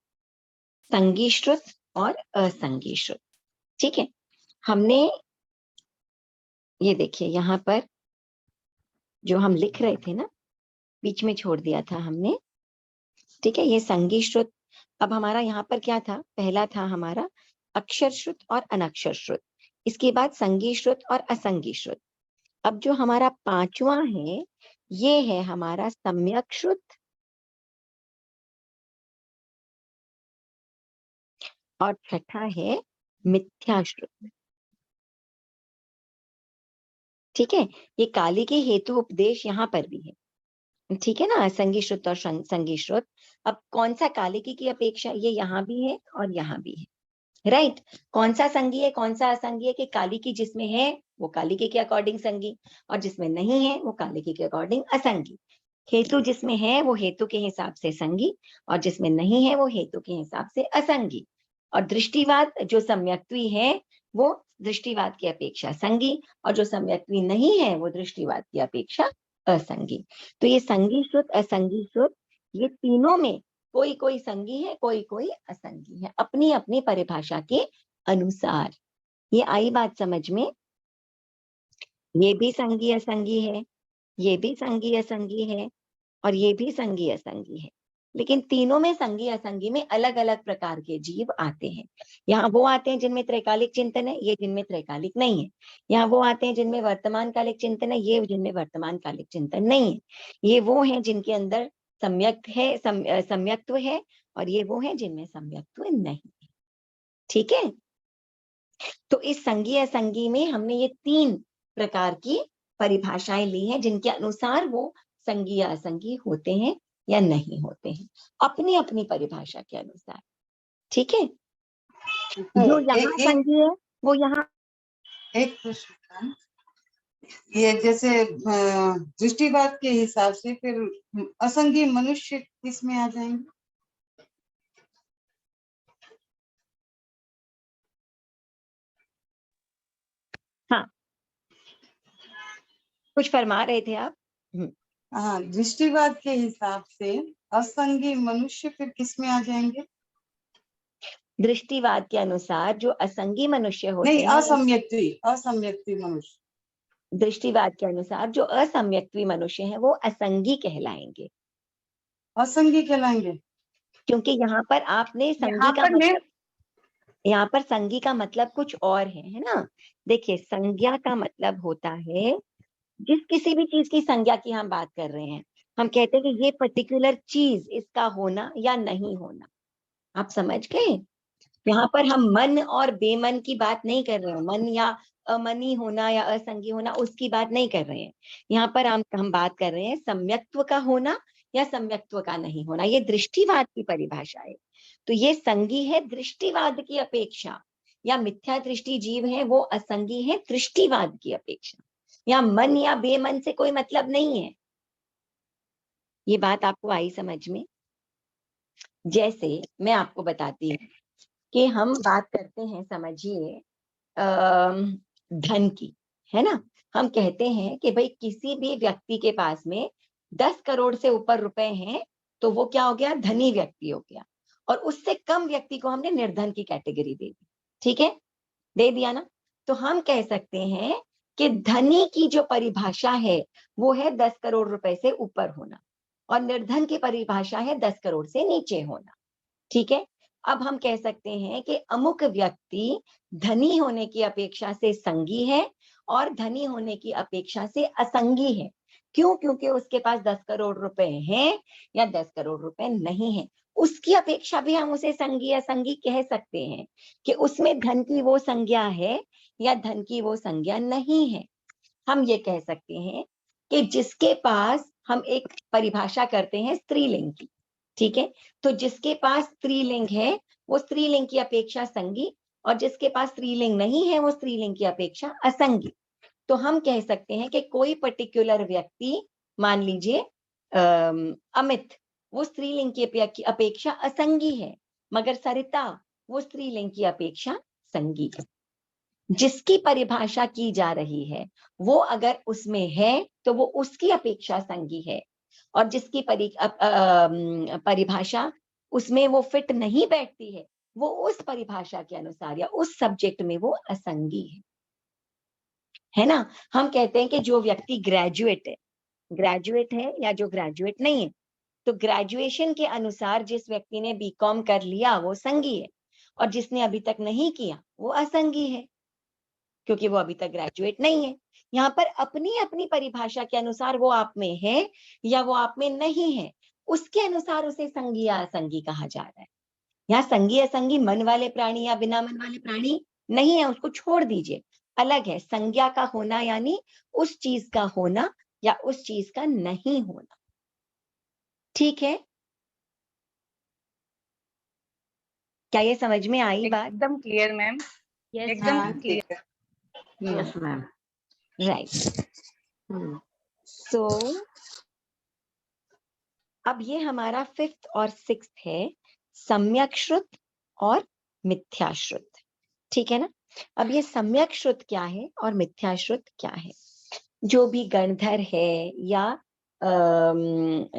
संगी श्रुत और असंगी श्रुत। ठीक है, हमने ये देखिए यहाँ पर जो हम लिख रहे थे ना, बीच में छोड़ दिया था हमने। ठीक है, ये संगी श्रुत। अब हमारा यहाँ पर क्या था, पहला था हमारा अक्षर श्रुत और अनक्षर श्रुत, इसके बाद संगी श्रुत और असंगी श्रुत। अब जो हमारा पांचवा है ये है हमारा सम्यक श्रुत और छठा है मिथ्या श्रुत। ठीक है, ये काली के हेतु उपदेश यहाँ पर भी है। ठीक है ना, असंगी श्रुत और संगी श्रुत। अब कौन सा कालिकी की अपेक्षा, ये यहाँ भी है और यहाँ भी है, राइट। कौन सा संगी है कौन सा असंगी है, कि कालिकी जिसमें है वो कालिकी के अकॉर्डिंग संगी और जिसमें नहीं है वो कालिकी के अकॉर्डिंग असंगी। हेतु जिसमें है वो हेतु के हिसाब से संगी और जिसमें नहीं है वो हेतु के हिसाब से असंगी। और दृष्टिवाद जो सम्यक्त्वी है वो दृष्टिवाद की अपेक्षा संगी और जो सम्यक्त्वी नहीं है वो दृष्टिवाद की अपेक्षा असंगी। तो ये संगी श्रुत असंगी श्रुत ये तीनों में कोई कोई संगी है कोई कोई असंगी है, अपनी अपनी परिभाषा के अनुसार। ये आई बात समझ में? ये भी संगी असंगी है, ये भी संगी असंगी है और ये भी संगी असंगी है, लेकिन तीनों में संगी असंगी में अलग अलग प्रकार के जीव आते हैं। यहाँ वो आते हैं जिनमें त्रैकालिक चिंतन है, ये जिनमें त्रैकालिक नहीं है। यहाँ वो आते हैं जिनमें वर्तमान कालिक चिंतन है, ये जिनमें वर्तमान कालिक चिंतन नहीं है। ये वो हैं जिनके अंदर सम्यक है, सम्यक्त्व है, और ये वो हैं जिनमें सम्यक्त्व नहीं है। ठीक है, तो इस संगी असंगी में हमने ये तीन प्रकार की परिभाषाएं ली हैं जिनके अनुसार वो संगी या असंगी होते हैं या नहीं होते हैं, अपनी अपनी परिभाषा के अनुसार। ठीक है, जो यहाँ संगी है वो यहाँ। एक प्रश्न था, ये जैसे दृष्टिवाद के हिसाब से फिर असंगी मनुष्य किसमें आ जाएंगे? हाँ, कुछ फरमा रहे थे आप? हाँ, दृष्टिवाद के हिसाब से असंगी मनुष्य फिर किसमें आ जाएंगे? दृष्टिवाद के अनुसार जो असंगी मनुष्य होते नहीं, हैं, असम्यक्त्वी मनुष्य। दृष्टिवाद के अनुसार जो असम्यक्त्वी मनुष्य हैं वो असंगी कहलाएंगे। असंगी कहलाएंगे क्योंकि यहाँ पर आपने संगी का मतलब, यहाँ पर संगी का मतलब कुछ और है ना। देखिए, संज्ञा का मतलब होता है जिस किसी भी चीज की संज्ञा की हम बात कर रहे हैं, हम कहते हैं कि ये पर्टिकुलर चीज, इसका होना या नहीं होना। आप समझ गए? यहाँ पर हम मन और बेमन की बात नहीं कर रहे हैं, मन या अमनी होना या असंगी होना उसकी बात नहीं कर रहे हैं। यहाँ पर हम बात कर रहे हैं सम्यक्त्व का होना या सम्यक्त्व का नहीं होना। ये दृष्टिवाद की परिभाषा है। तो ये संगी है दृष्टिवाद की अपेक्षा, या मिथ्या दृष्टि जीव है वो असंगी है दृष्टिवाद की अपेक्षा। यहाँ मन या बेमन से कोई मतलब नहीं है। ये बात आपको आई समझ में? जैसे मैं आपको बताती हूँ कि हम बात करते हैं, समझिए धन की, है ना। हम कहते हैं कि भाई किसी भी व्यक्ति के पास में 10 करोड़ से ऊपर रुपए हैं तो वो क्या हो गया, धनी व्यक्ति हो गया, और उससे कम व्यक्ति को हमने निर्धन की कैटेगरी दे दी। ठीक है, दे दिया ना। तो हम कह सकते हैं कि धनी की जो परिभाषा है वो है 10 करोड़ रुपए से ऊपर होना, और निर्धन की परिभाषा है 10 करोड़ से नीचे होना। ठीक है, अब हम कह सकते हैं कि अमुक व्यक्ति धनी होने की अपेक्षा से संगी है और धनी होने की अपेक्षा से असंगी है। क्यों? क्योंकि उसके पास 10 करोड़ रुपए हैं या 10 करोड़ रुपए नहीं है, उसकी अपेक्षा भी हम उसे संगी असंगी कह सकते हैं कि उसमें धन की वो संज्ञा है या धन की वो संज्ञा नहीं है। हम ये कह सकते हैं कि जिसके पास, हम एक परिभाषा करते हैं स्त्रीलिंग की, ठीक है, तो जिसके पास स्त्रीलिंग है वो स्त्रीलिंग की अपेक्षा संगी, और जिसके पास स्त्रीलिंग नहीं है वो स्त्रीलिंग की अपेक्षा असंगी। तो हम कह सकते हैं कि कोई पर्टिकुलर व्यक्ति, मान लीजिए अमित, वो स्त्रीलिंग की अपेक्षा असंगी है, मगर सरिता वो स्त्रीलिंग की अपेक्षा संगी है। जिसकी परिभाषा की जा रही है वो अगर उसमें है तो वो उसकी अपेक्षा संगी है, और जिसकी परिभाषा उसमें वो फिट नहीं बैठती है वो उस परिभाषा के अनुसार या उस सब्जेक्ट में वो असंगी है ना। हम कहते हैं कि जो व्यक्ति ग्रेजुएट है या जो ग्रेजुएट नहीं है, तो ग्रेजुएशन के अनुसार जिस व्यक्ति ने बीकॉम कर लिया वो संगी है, और जिसने अभी तक नहीं किया वो असंगी है, क्योंकि वो अभी तक ग्रेजुएट नहीं है। यहाँ पर अपनी अपनी परिभाषा के अनुसार वो आप में है या वो आप में नहीं है, उसके अनुसार उसे संगी या असंगी कहा जा रहा है। यहाँ संगी असंगी मन वाले प्राणी या बिना मन वाले प्राणी नहीं है, उसको छोड़ दीजिए, अलग है। संज्ञा का होना यानी उस चीज का होना या उस चीज का नहीं होना, ठीक है। क्या ये समझ में आई बात? एकदम क्लियर मैम, Yes, एकदम हाँ, क्लियर। Yes ma'am. राइट। सो अब ये हमारा 5th और 6th है, सम्यक श्रुत और मिथ्याश्रुत, ठीक है ना। अब ये सम्यक श्रुत क्या है और मिथ्याश्रुत क्या है? जो भी गणधर है या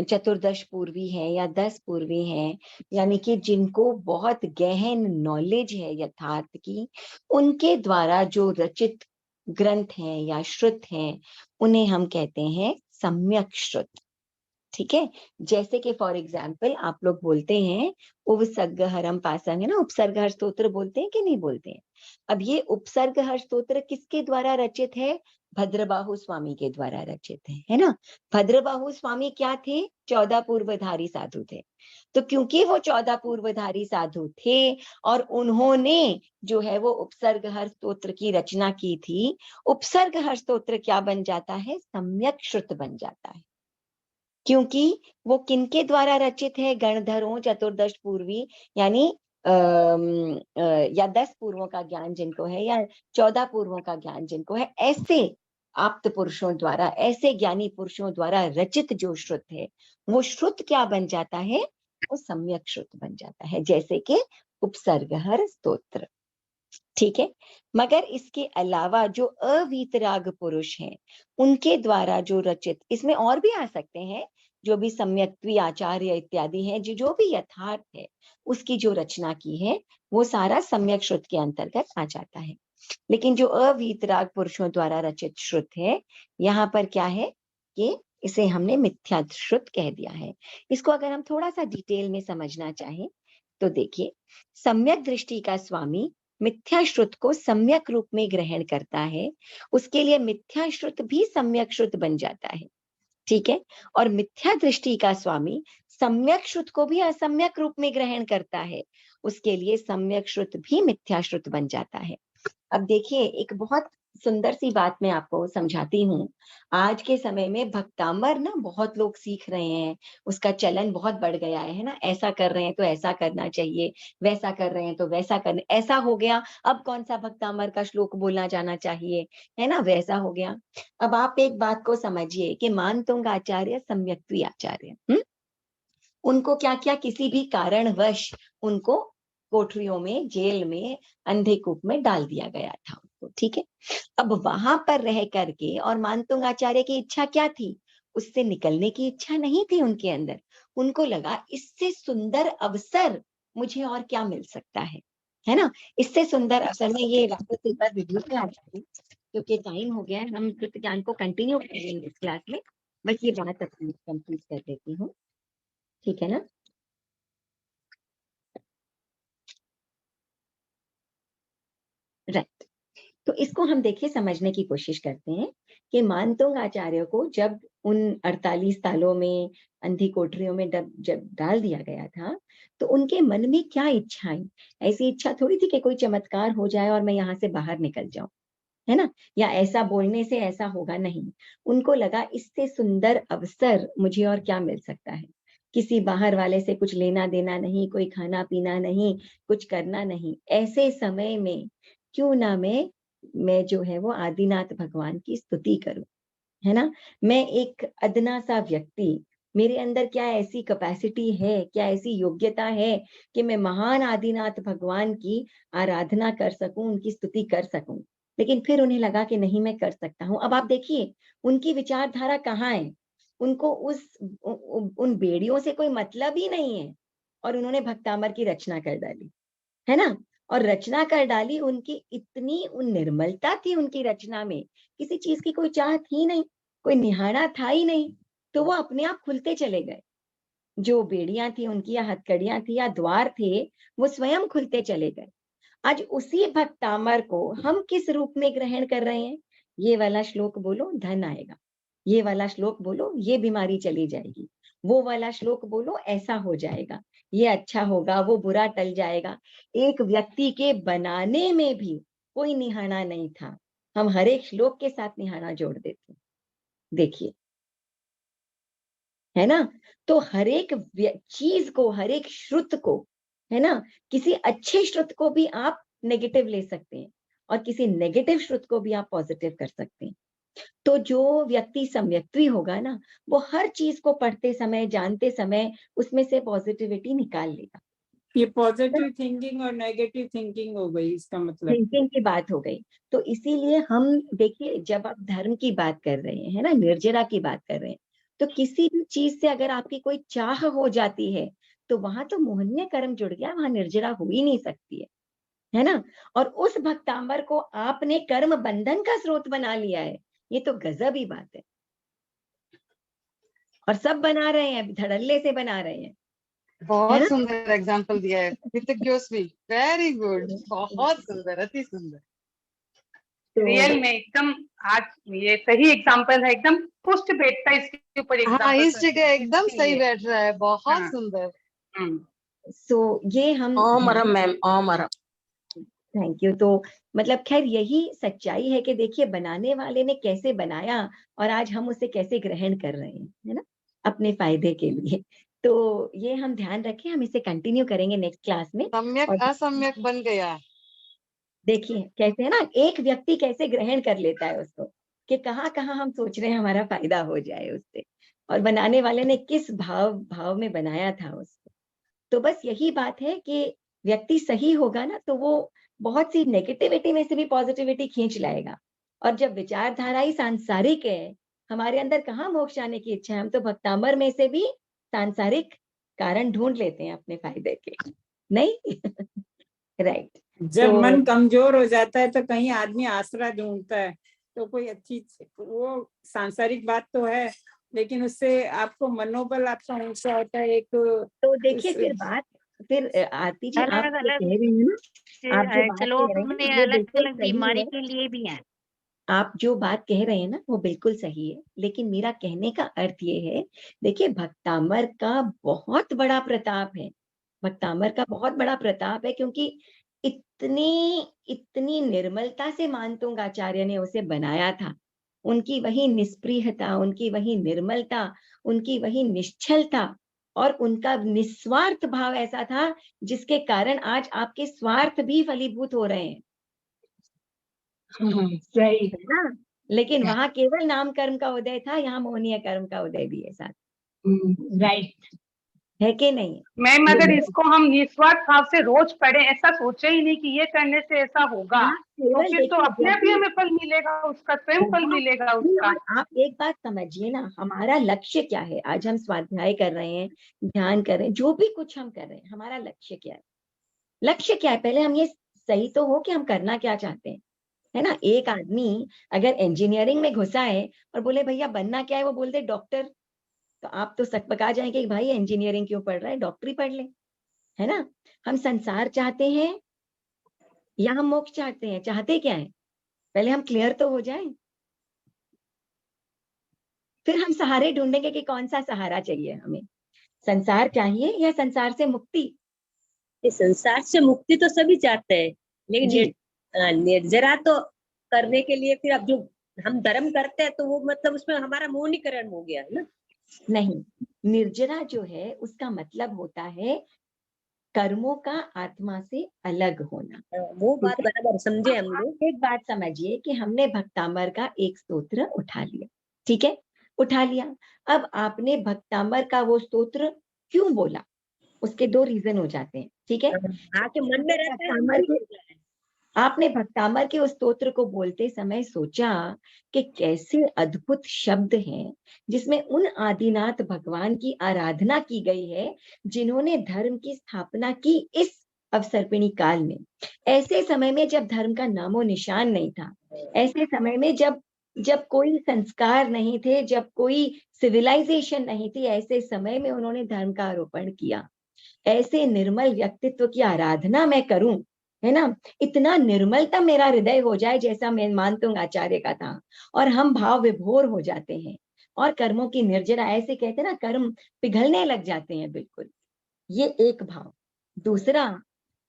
चतुर्दश पूर्वी है या 10 पूर्वी हैं, यानी कि जिनको बहुत गहन नॉलेज है यथार्थ की, उनके द्वारा जो रचित ग्रंथ हैं या श्रुत हैं, उन्हें हम कहते हैं सम्यक श्रुत, ठीक है। जैसे कि फॉर एग्जाम्पल आप लोग बोलते हैं उपसर्गहरम पासम, है ना, उपसर्गहर स्तोत्र बोलते हैं कि नहीं बोलते हैं? अब ये उपसर्गहर स्तोत्र किसके द्वारा रचित है? भद्रबाहु स्वामी के द्वारा रचित है ना। भद्रबाहु स्वामी क्या थे? 14 पूर्वधारी साधु थे। तो क्योंकि वो 14 पूर्वधारी साधु थे और उन्होंने जो है वो उपसर्गहर स्तोत्र की रचना की थी, उपसर्गहर स्तोत्र क्या बन जाता है? सम्यक श्रुत बन जाता है, क्योंकि वो किनके द्वारा रचित है? गणधरों, चतुर्दश पूर्वी, यानी या 10 पूर्वों का ज्ञान जिनको है या 14 पूर्वों का ज्ञान जिनको है, ऐसे आप्त पुरुषों द्वारा, ऐसे ज्ञानी पुरुषों द्वारा रचित जो श्रुत है, वो श्रुत क्या बन जाता है? वो सम्यक श्रुत बन जाता है, जैसे कि उपसर्गहर स्तोत्र, ठीक है। मगर इसके अलावा जो अवीतराग पुरुष हैं, उनके द्वारा जो रचित, इसमें और भी आ सकते हैं, जो भी सम्यक्त्वी आचार्य इत्यादि हैं, जो भी यथार्थ है उसकी जो रचना की है, वो सारा सम्यक श्रुत के अंतर्गत आ जाता है। लेकिन जो अवीतराग पुरुषों द्वारा रचित श्रुत है, यहाँ पर क्या है कि इसे हमने मिथ्या श्रुत कह दिया है। इसको अगर हम थोड़ा सा डिटेल में समझना चाहें तो देखिए, सम्यक दृष्टि का स्वामी मिथ्या श्रुत को सम्यक रूप में ग्रहण करता है, उसके लिए मिथ्या श्रुत भी सम्यक श्रुत बन जाता है, ठीक है। और मिथ्या दृष्टि का स्वामी सम्यक श्रुत को भी असम्यक रूप में ग्रहण करता है, उसके लिए सम्यक श्रुत भी मिथ्या श्रुत बन जाता है। अब देखिए, एक बहुत सुंदर सी बात मैं आपको समझाती हूँ। आज के समय में भक्तामर ना बहुत लोग सीख रहे हैं, उसका चलन बहुत बढ़ गया है ना। ऐसा कर रहे हैं तो ऐसा करना चाहिए, वैसा कर रहे हैं तो वैसा करना, ऐसा हो गया अब कौन सा भक्तामर का श्लोक बोलना जाना चाहिए, है ना, वैसा हो गया। अब आप एक बात को समझिए कि मानतुंग आचार्य, सम्यक्त्वी आचार्य, उनको क्या किया? किसी भी कारणवश उनको कोठरियों में, जेल में, अंधेकूप में डाल दिया गया था उनको, ठीक है। अब वहां पर रह करके, और मानतुंग आचार्य की इच्छा क्या थी? उससे निकलने की इच्छा नहीं थी उनके अंदर। उनको लगा इससे सुंदर अवसर मुझे और क्या मिल सकता है ना। इससे सुंदर अवसर में ये वापस एक बार वीडियो पे आ जाती, क्योंकि टाइम हो गया है, हम कृत ज्ञान को कंटिन्यू करेंगे इस क्लास में, बस ये बात अपनी कंप्लीट कर देती हूँ, ठीक है ना। राइट। तो इसको हम देखिए समझने की कोशिश करते हैं कि मानतोंग आचार्य को जब उन 48 सालों में अंधी कोठरियों में जब डाल दिया गया था, तो उनके मन में क्या इच्छाएं? ऐसी इच्छा थोड़ी थी कि कोई चमत्कार हो जाए और मैं यहाँ से बाहर निकल जाऊं, है ना? या ऐसा बोलने से ऐसा होगा, नहीं। उनको लगा इससे सुंदर अवसर मुझे और क्या मिल सकता है। किसी बाहर वाले से कुछ लेना देना नहीं, कोई खाना पीना नहीं, कुछ करना नहीं। ऐसे समय में क्यों ना मैं जो है वो आदिनाथ भगवान की स्तुति करूं, है ना? मैं एक अदना सा व्यक्ति, मेरे अंदर क्या ऐसी कैपेसिटी है, क्या ऐसी योग्यता है कि मैं महान आदिनाथ भगवान की आराधना कर सकूं, उनकी स्तुति कर सकूं। लेकिन फिर उन्हें लगा कि नहीं, मैं कर सकता हूं। अब आप देखिए उनकी विचारधारा कहाँ है। उनको उन बेड़ियों से कोई मतलब ही नहीं है, और उन्होंने भक्तामर की रचना कर डाली, है ना? और रचना कर डाली, उनकी इतनी निर्मलता थी उनकी रचना में, किसी चीज की कोई चाह थी नहीं, कोई निहारा था ही नहीं, तो वो अपने आप खुलते चले गए। जो बेड़ियां थी उनकी, या हथकड़ियां थी, या द्वार थे, वो स्वयं खुलते चले गए। आज उसी भक्तामर को हम किस रूप में ग्रहण कर रहे हैं? ये वाला श्लोक बोलो धन आएगा, ये वाला श्लोक बोलो ये बीमारी चली जाएगी, वो वाला श्लोक बोलो ऐसा हो जाएगा, ये अच्छा होगा, वो बुरा टल जाएगा। एक व्यक्ति के बनाने में भी कोई निहाना नहीं था, हम हर एक श्लोक के साथ निहाना जोड़ देते। देखिए, है ना? तो हर एक चीज को, हर एक श्रुत को, है ना, किसी अच्छे श्रुत को भी आप नेगेटिव ले सकते हैं, और किसी नेगेटिव श्रुत को भी आप पॉजिटिव कर सकते हैं। तो जो व्यक्ति सम्यक्त्वी होगा ना, वो हर चीज को पढ़ते समय, जानते समय उसमें से पॉजिटिविटी निकाल लेगा। ये पॉजिटिव थिंकिंग और नेगेटिव थिंकिंग हो गई, इसका मतलब थिंकिंग की बात हो गई। तो इसीलिए हम देखिए, जब आप धर्म की बात कर रहे हैं, है ना, निर्जरा की बात कर रहे हैं, तो किसी भी चीज से अगर आपकी कोई चाह हो जाती है, तो वहां तो मोहनीय कर्म जुड़ गया, वहां निर्जरा हो ही नहीं सकती है ना? और उस भक्तांबर को आपने कर्म बंधन का स्रोत बना लिया है, ये तो गजब ही बात है। और सब बना रहे हैं, धड़ल्ले से बना रहे हैं, है बहुत ना? सुंदर एग्जाम्पल दिया है कृतज्ञोस्मी, वेरी गुड, बहुत सुंदर, अति सुंदर। रियल में एकदम आज ये सही एग्जांपल है, एकदम पुष्ट बैठता है इसके ऊपर हाँ, एग्जांपल। इस जगह एकदम सही बैठ रहा है, बहुत हाँ। सुंदर। सो ये हम ओम अरम मैम, ओम अरम। Thank you. तो मतलब खैर यही सच्चाई है कि देखिए बनाने वाले ने कैसे बनाया, और आज हम उसे कैसे ग्रहण कर रहे हैं, है ना, अपने फायदे के लिए। तो ये हम ध्यान रखें, हम इसे कंटिन्यू करेंगे नेक्स्ट क्लास में। सम्यक और असम्यक बन गया। देखिए कैसे है ना, एक व्यक्ति कैसे ग्रहण कर लेता है उसको, कि कहाँ कहाँ हम सोच रहे हैं हमारा फायदा हो जाए उससे, और बनाने वाले ने किस भाव में बनाया था उसको। तो बस यही बात है कि व्यक्ति सही होगा ना, तो वो बहुत सी नेगेटिविटी में से भी पॉजिटिविटी खींच लाएगा। और जब विचारधारा ही सांसारिक है, हमारे अंदर कहाँ मोक्ष आने की इच्छा है, हम तो भक्तामर में से भी सांसारिक कारण ढूंढ लेते हैं अपने फायदे के, नहीं? राइट। जब तो मन कमजोर हो जाता है तो कहीं आदमी आसरा ढूंढता है, तो कोई अच्छी, वो सांसारिक बात तो है, लेकिन उससे आपको मनोबल आपका ऊंचा होता है। एक तो देखिए फिर आरती जी, आप अलग जो अलग कह रहे हैं ना, आप जो बात चलो कह रहे अपने हैं वो अलग बिल्कुल अलग सही बीमारी है। के लिए भी है। आप जो बात कह रहे हैं ना वो बिल्कुल सही है, लेकिन मेरा कहने का अर्थ ये है, देखिए भक्तामर का बहुत बड़ा प्रताप है, भक्तामर का बहुत बड़ा प्रताप है, क्योंकि इतनी इतनी निर्मलता से मानतुंग आचार्य ने उसे बनाया था। उनकी वही निष्प्रियता, उनकी वही निर्मलता, उनकी वही निश्चलता, और उनका निस्वार्थ भाव ऐसा था जिसके कारण आज आपके स्वार्थ भी फलीभूत हो रहे हैं, सही। है ना? लेकिन वहां केवल नाम कर्म का उदय था, यहाँ मोहनीय कर्म का उदय भी है साथ, राइट। है कि नहीं? मैम अगर ये इसको हम निस्वार्थ भाव से रोज पढ़े, ऐसा सोचे ही नहीं कि ये करने से ऐसा होगा, आप तो केवल फिर तो देखिए अपने आप ही हमें फल मिलेगा, उसका स्वयं फल मिलेगा उसका। और आप एक बात समझिए ना, हमारा लक्ष्य क्या है? आज हम स्वाध्याय कर रहे हैं, ध्यान कर रहे हैं, जो भी कुछ हम कर रहे हैं, हमारा लक्ष्य क्या है? लक्ष्य क्या है? पहले हम ये सही तो हो कि हम करना क्या चाहते हैं, है ना? एक आदमी अगर इंजीनियरिंग में घुसा है और बोले भैया बनना क्या है, वो बोलते डॉक्टर, तो आप तो सकपका जाएंगे कि भाई इंजीनियरिंग क्यों पढ़ रहा है, डॉक्टरी पढ़ ले, है ना? हम संसार चाहते हैं या हम मोक्ष चाहते हैं? चाहते क्या है? पहले हम क्लियर तो हो जाएं, फिर हम सहारे ढूंढेंगे कि कौन सा सहारा चाहिए हमें, संसार चाहिए या संसार से मुक्ति। ये संसार से मुक्ति तो सभी चाहते हैं, लेकिन जी। निर्जरा तो करने के लिए फिर अब जो हम धर्म करते हैं तो वो मतलब उसमें हमारा मौनीकरण हो गया है ना। नहीं, निर्जरा जो है उसका मतलब होता है कर्मों का आत्मा से अलग होना। वो बात ठीक है? बराबर समझे हम अब लोग। आप एक बात समझिए कि हमने भक्तामर का एक स्तोत्र उठा लिया, ठीक है, उठा लिया। अब आपने भक्तामर का वो स्तोत्र क्यों बोला, उसके दो रीजन हो जाते हैं, ठीक है। आके मन में रहता है, भक्तामर के, आपने भक्तामर के उस स्तोत्र को बोलते समय सोचा कि कैसे अद्भुत शब्द हैं जिसमें उन आदिनाथ भगवान की आराधना की गई है जिन्होंने धर्म की स्थापना की इस अवसर्पिणी काल में, ऐसे समय में जब धर्म का नामो निशान नहीं था, ऐसे समय में जब जब कोई संस्कार नहीं थे, जब कोई सिविलाइजेशन नहीं थी, ऐसे समय में उन्होंने धर्म का आरोपण किया। ऐसे निर्मल व्यक्तित्व की आराधना मैं करूं, है ना, इतना निर्मलता मेरा हृदय हो जाए जैसा मैं मानतुंग आचार्य का था, और हम भाव विभोर हो जाते हैं और कर्मों की निर्जरा, ऐसे कहते हैं ना, कर्म पिघलने लग जाते हैं बिल्कुल। ये एक भाव। दूसरा,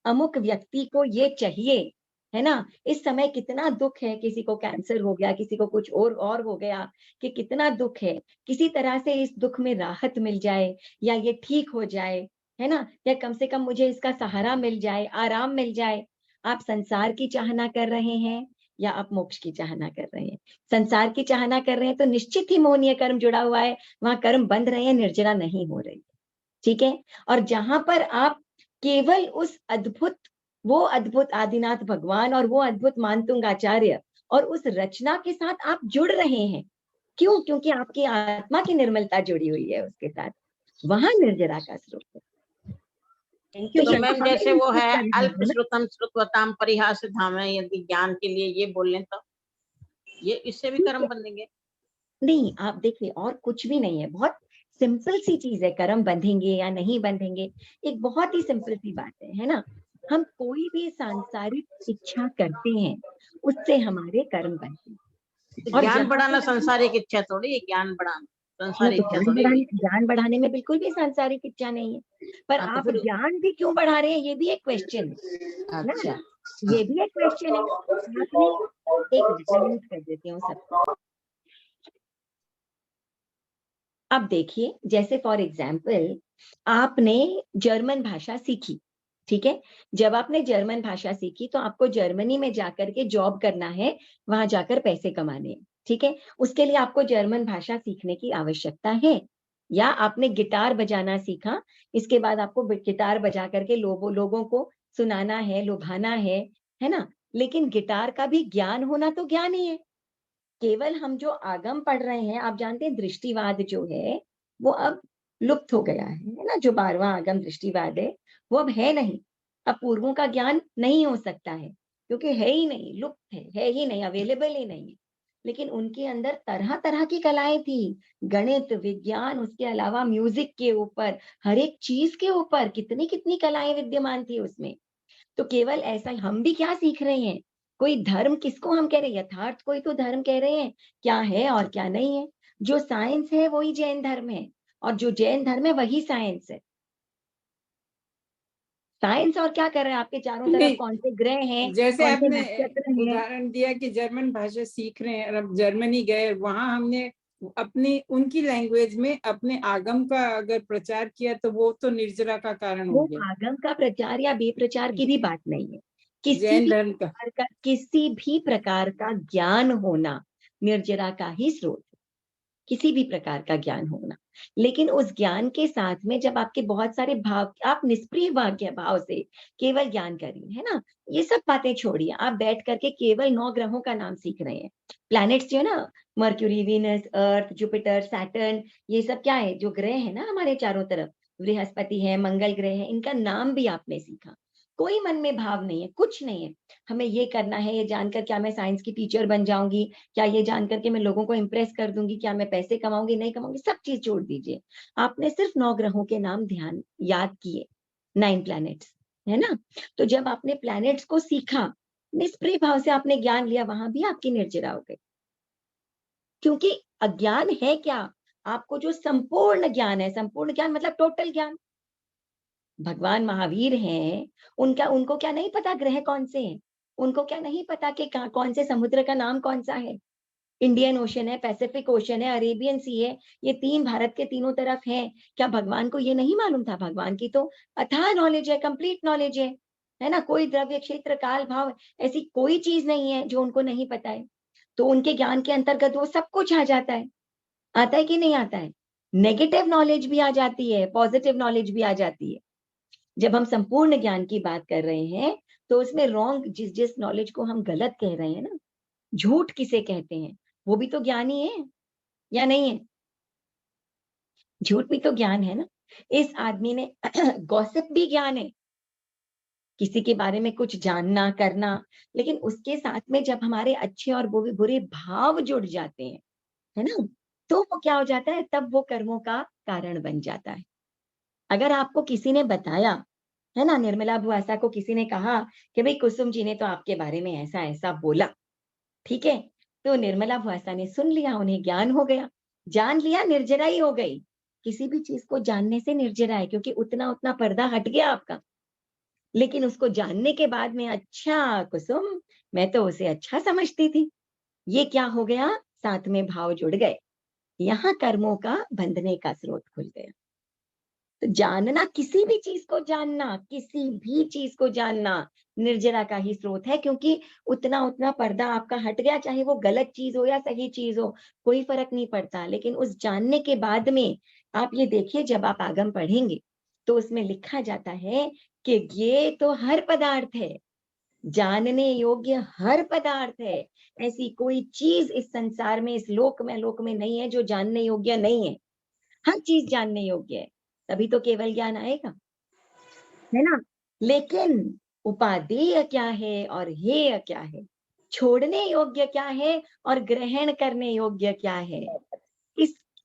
अमुक व्यक्ति को ये चाहिए, है ना, इस समय कितना दुख है, किसी को कैंसर हो गया, किसी को कुछ और हो गया, कि कितना दुख है, किसी तरह से इस दुख में राहत मिल जाए या ये ठीक हो जाए, है ना, या कम से कम मुझे इसका सहारा मिल जाए, आराम मिल जाए। आप संसार की चाहना कर रहे हैं या आप मोक्ष की चाहना कर रहे हैं? संसार की चाहना कर रहे हैं तो निश्चित ही मोहनीय कर्म जुड़ा हुआ है, वहां कर्म बंध रहे हैं, निर्जरा नहीं हो रही, ठीक है। और जहां पर आप केवल उस अद्भुत, वो अद्भुत आदिनाथ भगवान और वो अद्भुत मानतुंग आचार्य और उस रचना के साथ आप जुड़ रहे हैं, क्यों? क्योंकि आपकी आत्मा की निर्मलता जुड़ी हुई है उसके साथ, वहां निर्जरा का स्रोत है। Thank you. तो ये मैम हमें जैसे वो है निश्चित करना अल्प है ना। श्रुतम श्रुतवताम परिहास धाम, यदि ज्ञान के लिए ये बोल लें तो ये इससे भी कर्म बंधेंगे? नहीं, आप देखिए, और कुछ भी नहीं है, बहुत सिंपल सी चीज है, कर्म बंधेंगे या नहीं बंधेंगे, एक बहुत ही सिंपल सी बात है ना। हम कोई भी सांसारिक इच्छा करते हैं, उससे हमारे कर्म बनते हैं। और ज्ञान जहां बढ़ाना पर हम, सांसारिक इच्छा थोड़ी है, ज्ञान बढ़ाना हाँ, सांसारिक तो इच्छा थोड़ी है। ज्ञान बढ़ाने में बिल्कुल भी सांसारिक इच्छा नहीं है, पर हाँ, तो आप फिर ज्ञान भी क्यों बढ़ा रहे हैं, ये भी एक क्वेश्चन है ना, अच्छा। ये भी एक क्वेश्चन है। आपने, एक मिनट मैं म्यूट कर देती हूँ सब। अब देखिए, जैसे फॉर एग्जाम्पल आपने जर्मन भाषा सीखी, ठीक है, जब आपने जर्मन भाषा सीखी तो आपको जर्मनी में जाकर के जॉब करना है, वहां जाकर पैसे कमाने हैं, ठीक है, उसके लिए आपको जर्मन भाषा सीखने की आवश्यकता है। या आपने गिटार बजाना सीखा, इसके बाद आपको गिटार बजा करके लोगों को सुनाना है, लुभाना है ना, लेकिन गिटार का भी ज्ञान होना तो ज्ञान ही है। केवल हम जो आगम पढ़ रहे हैं, आप जानते हैं दृष्टिवाद जो है वो अब लुप्त हो गया है ना, जो 12वां आगम दृष्टिवाद है वो अब है नहीं, अब पूर्वों का ज्ञान नहीं हो सकता है, क्योंकि है ही नहीं, लुप्त है ही नहीं, अवेलेबल ही नहीं है। लेकिन उनके अंदर तरह तरह की कलाएं थी, गणित, विज्ञान, उसके अलावा म्यूजिक के ऊपर, हर एक चीज के ऊपर कितनी कितनी कलाएं विद्यमान थी उसमें। तो केवल ऐसा ही हम भी क्या सीख रहे हैं, कोई धर्म किसको हम कह रहे हैं, यथार्थ कोई तो धर्म कह रहे हैं, क्या है और क्या नहीं है। जो साइंस है वही जैन धर्म है, और जो जैन धर्म है वही साइंस है। साइंस और क्या कर रहे हैं, आपके चारों तरफ नहीं, कौन से ग्रह हैं, जैसे कौन से आपने नक्षत्र हैं। उदाहरण दिया कि जर्मन भाषा सीख रहे हैं और अब जर्मनी गए, वहां हमने अपनी उनकी लैंग्वेज में अपने आगम का अगर प्रचार किया तो वो तो निर्जरा का कारण हो वो गया, आगम का प्रचार या बेप्रचार की भी बात नहीं है, जैन धर्म का। किसी भी प्रकार का ज्ञान होना निर्जरा का ही स्रोत, किसी भी प्रकार का ज्ञान होना। लेकिन उस ज्ञान के साथ में जब आपके बहुत सारे भाव, आप निष्प्रिय भाव से केवल ज्ञान करिए, है ना, ये सब बातें छोड़िए, आप बैठ करके केवल 9 ग्रहों का नाम सीख रहे हैं। प्लैनेट्स जो है ना, मर्क्यूरी, वीनस, अर्थ, जुपिटर, सैटर्न, ये सब क्या है, जो ग्रह है ना हमारे चारों तरफ, बृहस्पति है, मंगल ग्रह है, इनका नाम भी आपने सीखा। कोई मन में भाव नहीं है, कुछ नहीं है, हमें ये करना है, ये जानकर क्या मैं साइंस की टीचर बन जाऊंगी, क्या ये जान करके मैं लोगों को इंप्रेस कर दूंगी, क्या मैं पैसे कमाऊंगी, नहीं कमाऊंगी, सब चीज छोड़ दीजिए। आपने सिर्फ 9 ग्रहों के नाम ध्यान याद किए, 9 प्लैनेट्स, है ना। तो जब आपने प्लैनेट्स को सीखा, निष्प्रिय भाव से आपने ज्ञान लिया, वहां भी आपकी निर्जरा हो गई। क्योंकि अज्ञान है क्या? आपको जो संपूर्ण ज्ञान है, संपूर्ण ज्ञान मतलब टोटल ज्ञान। भगवान महावीर हैं, उनको क्या नहीं पता ग्रह कौन से हैं? उनको क्या नहीं पता कि कौन से समुद्र का नाम कौन सा है? इंडियन ओशन है, पैसिफिक ओशन है, अरेबियन सी है, ये 3 भारत के तीनों तरफ हैं। क्या भगवान को ये नहीं मालूम था? भगवान की तो अथाह नॉलेज है, कंप्लीट नॉलेज है ना। कोई द्रव्य, क्षेत्र, काल, भाव ऐसी कोई चीज नहीं है जो उनको नहीं पता है। तो उनके ज्ञान के अंतर्गत वो सब कुछ आ जाता है। आता है कि नहीं आता है? नेगेटिव नॉलेज भी आ जाती है, पॉजिटिव नॉलेज भी आ जाती है। जब हम संपूर्ण ज्ञान की बात कर रहे हैं तो उसमें रॉन्ग, जिस नॉलेज को हम गलत कह रहे हैं ना, झूठ किसे कहते हैं, वो भी तो ज्ञान ही है या नहीं है? झूठ भी तो ज्ञान है ना। इस आदमी ने गॉसिप भी ज्ञान है, किसी के बारे में कुछ जानना करना, लेकिन उसके साथ में जब हमारे अच्छे और बुरे भाव जुड़ जाते हैं, है ना, तो वो क्या हो जाता है, तब वो कर्मों का कारण बन जाता है। अगर आपको किसी ने बताया, है ना, निर्मला बुआसा को किसी ने कहा कि भाई कुसुम जी ने तो आपके बारे में ऐसा ऐसा बोला, ठीक है, तो निर्मला बुआसा ने सुन लिया, उन्हें ज्ञान हो गया, जान लिया, निर्जरा ही हो गई। किसी भी चीज को जानने से निर्जरा है, क्योंकि उतना उतना पर्दा हट गया आपका। लेकिन उसको जानने के बाद में, अच्छा कुसुम, मैं तो उसे अच्छा समझती थी, ये क्या हो गया, साथ में भाव जुड़ गए, यहाँ कर्मों का बंधने का स्रोत खुल गया। तो जानना, किसी भी चीज को जानना, किसी भी चीज को जानना निर्जरा का ही स्रोत है, क्योंकि उतना उतना पर्दा आपका हट गया, चाहे वो गलत चीज हो या सही चीज हो, कोई फर्क नहीं पड़ता। लेकिन उस जानने के बाद में आप ये देखिए, जब आप आगम पढ़ेंगे तो उसमें लिखा जाता है कि ये तो हर पदार्थ है, जानने योग्य हर पदार्थ है। ऐसी कोई चीज इस संसार में, इस लोक में नहीं है जो जानने योग्य नहीं है। हर चीज जानने योग्य है, तभी तो केवल ज्ञान आएगा, है ना। लेकिन उपादेय क्या है और हेय क्या है, छोड़ने योग्य क्या है और ग्रहण करने योग्य क्या है,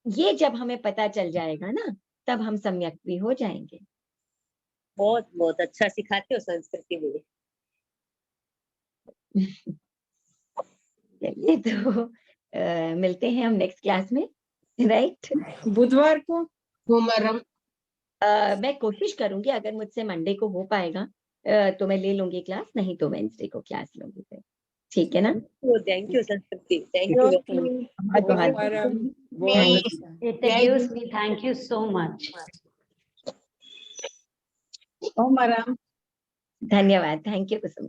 ये जब हमें पता चल जाएगा ना, तब हम सम्यक भी हो जाएंगे। बहुत बहुत अच्छा सिखाते हो संस्कृति में। चलिए, तो मिलते हैं हम नेक्स्ट क्लास में, राइट। बुधवार को मैं कोशिश करूंगी, अगर मुझसे मंडे को हो पाएगा तो मैं ले लूंगी क्लास, नहीं तो वेंसडे को क्लास लूंगी फिर, ठीक है ना। थैंक यू संस्कृति, thank you. Introduce me. Thank you so much. ओम आराम। धन्यवाद, थैंक यू कुसुम।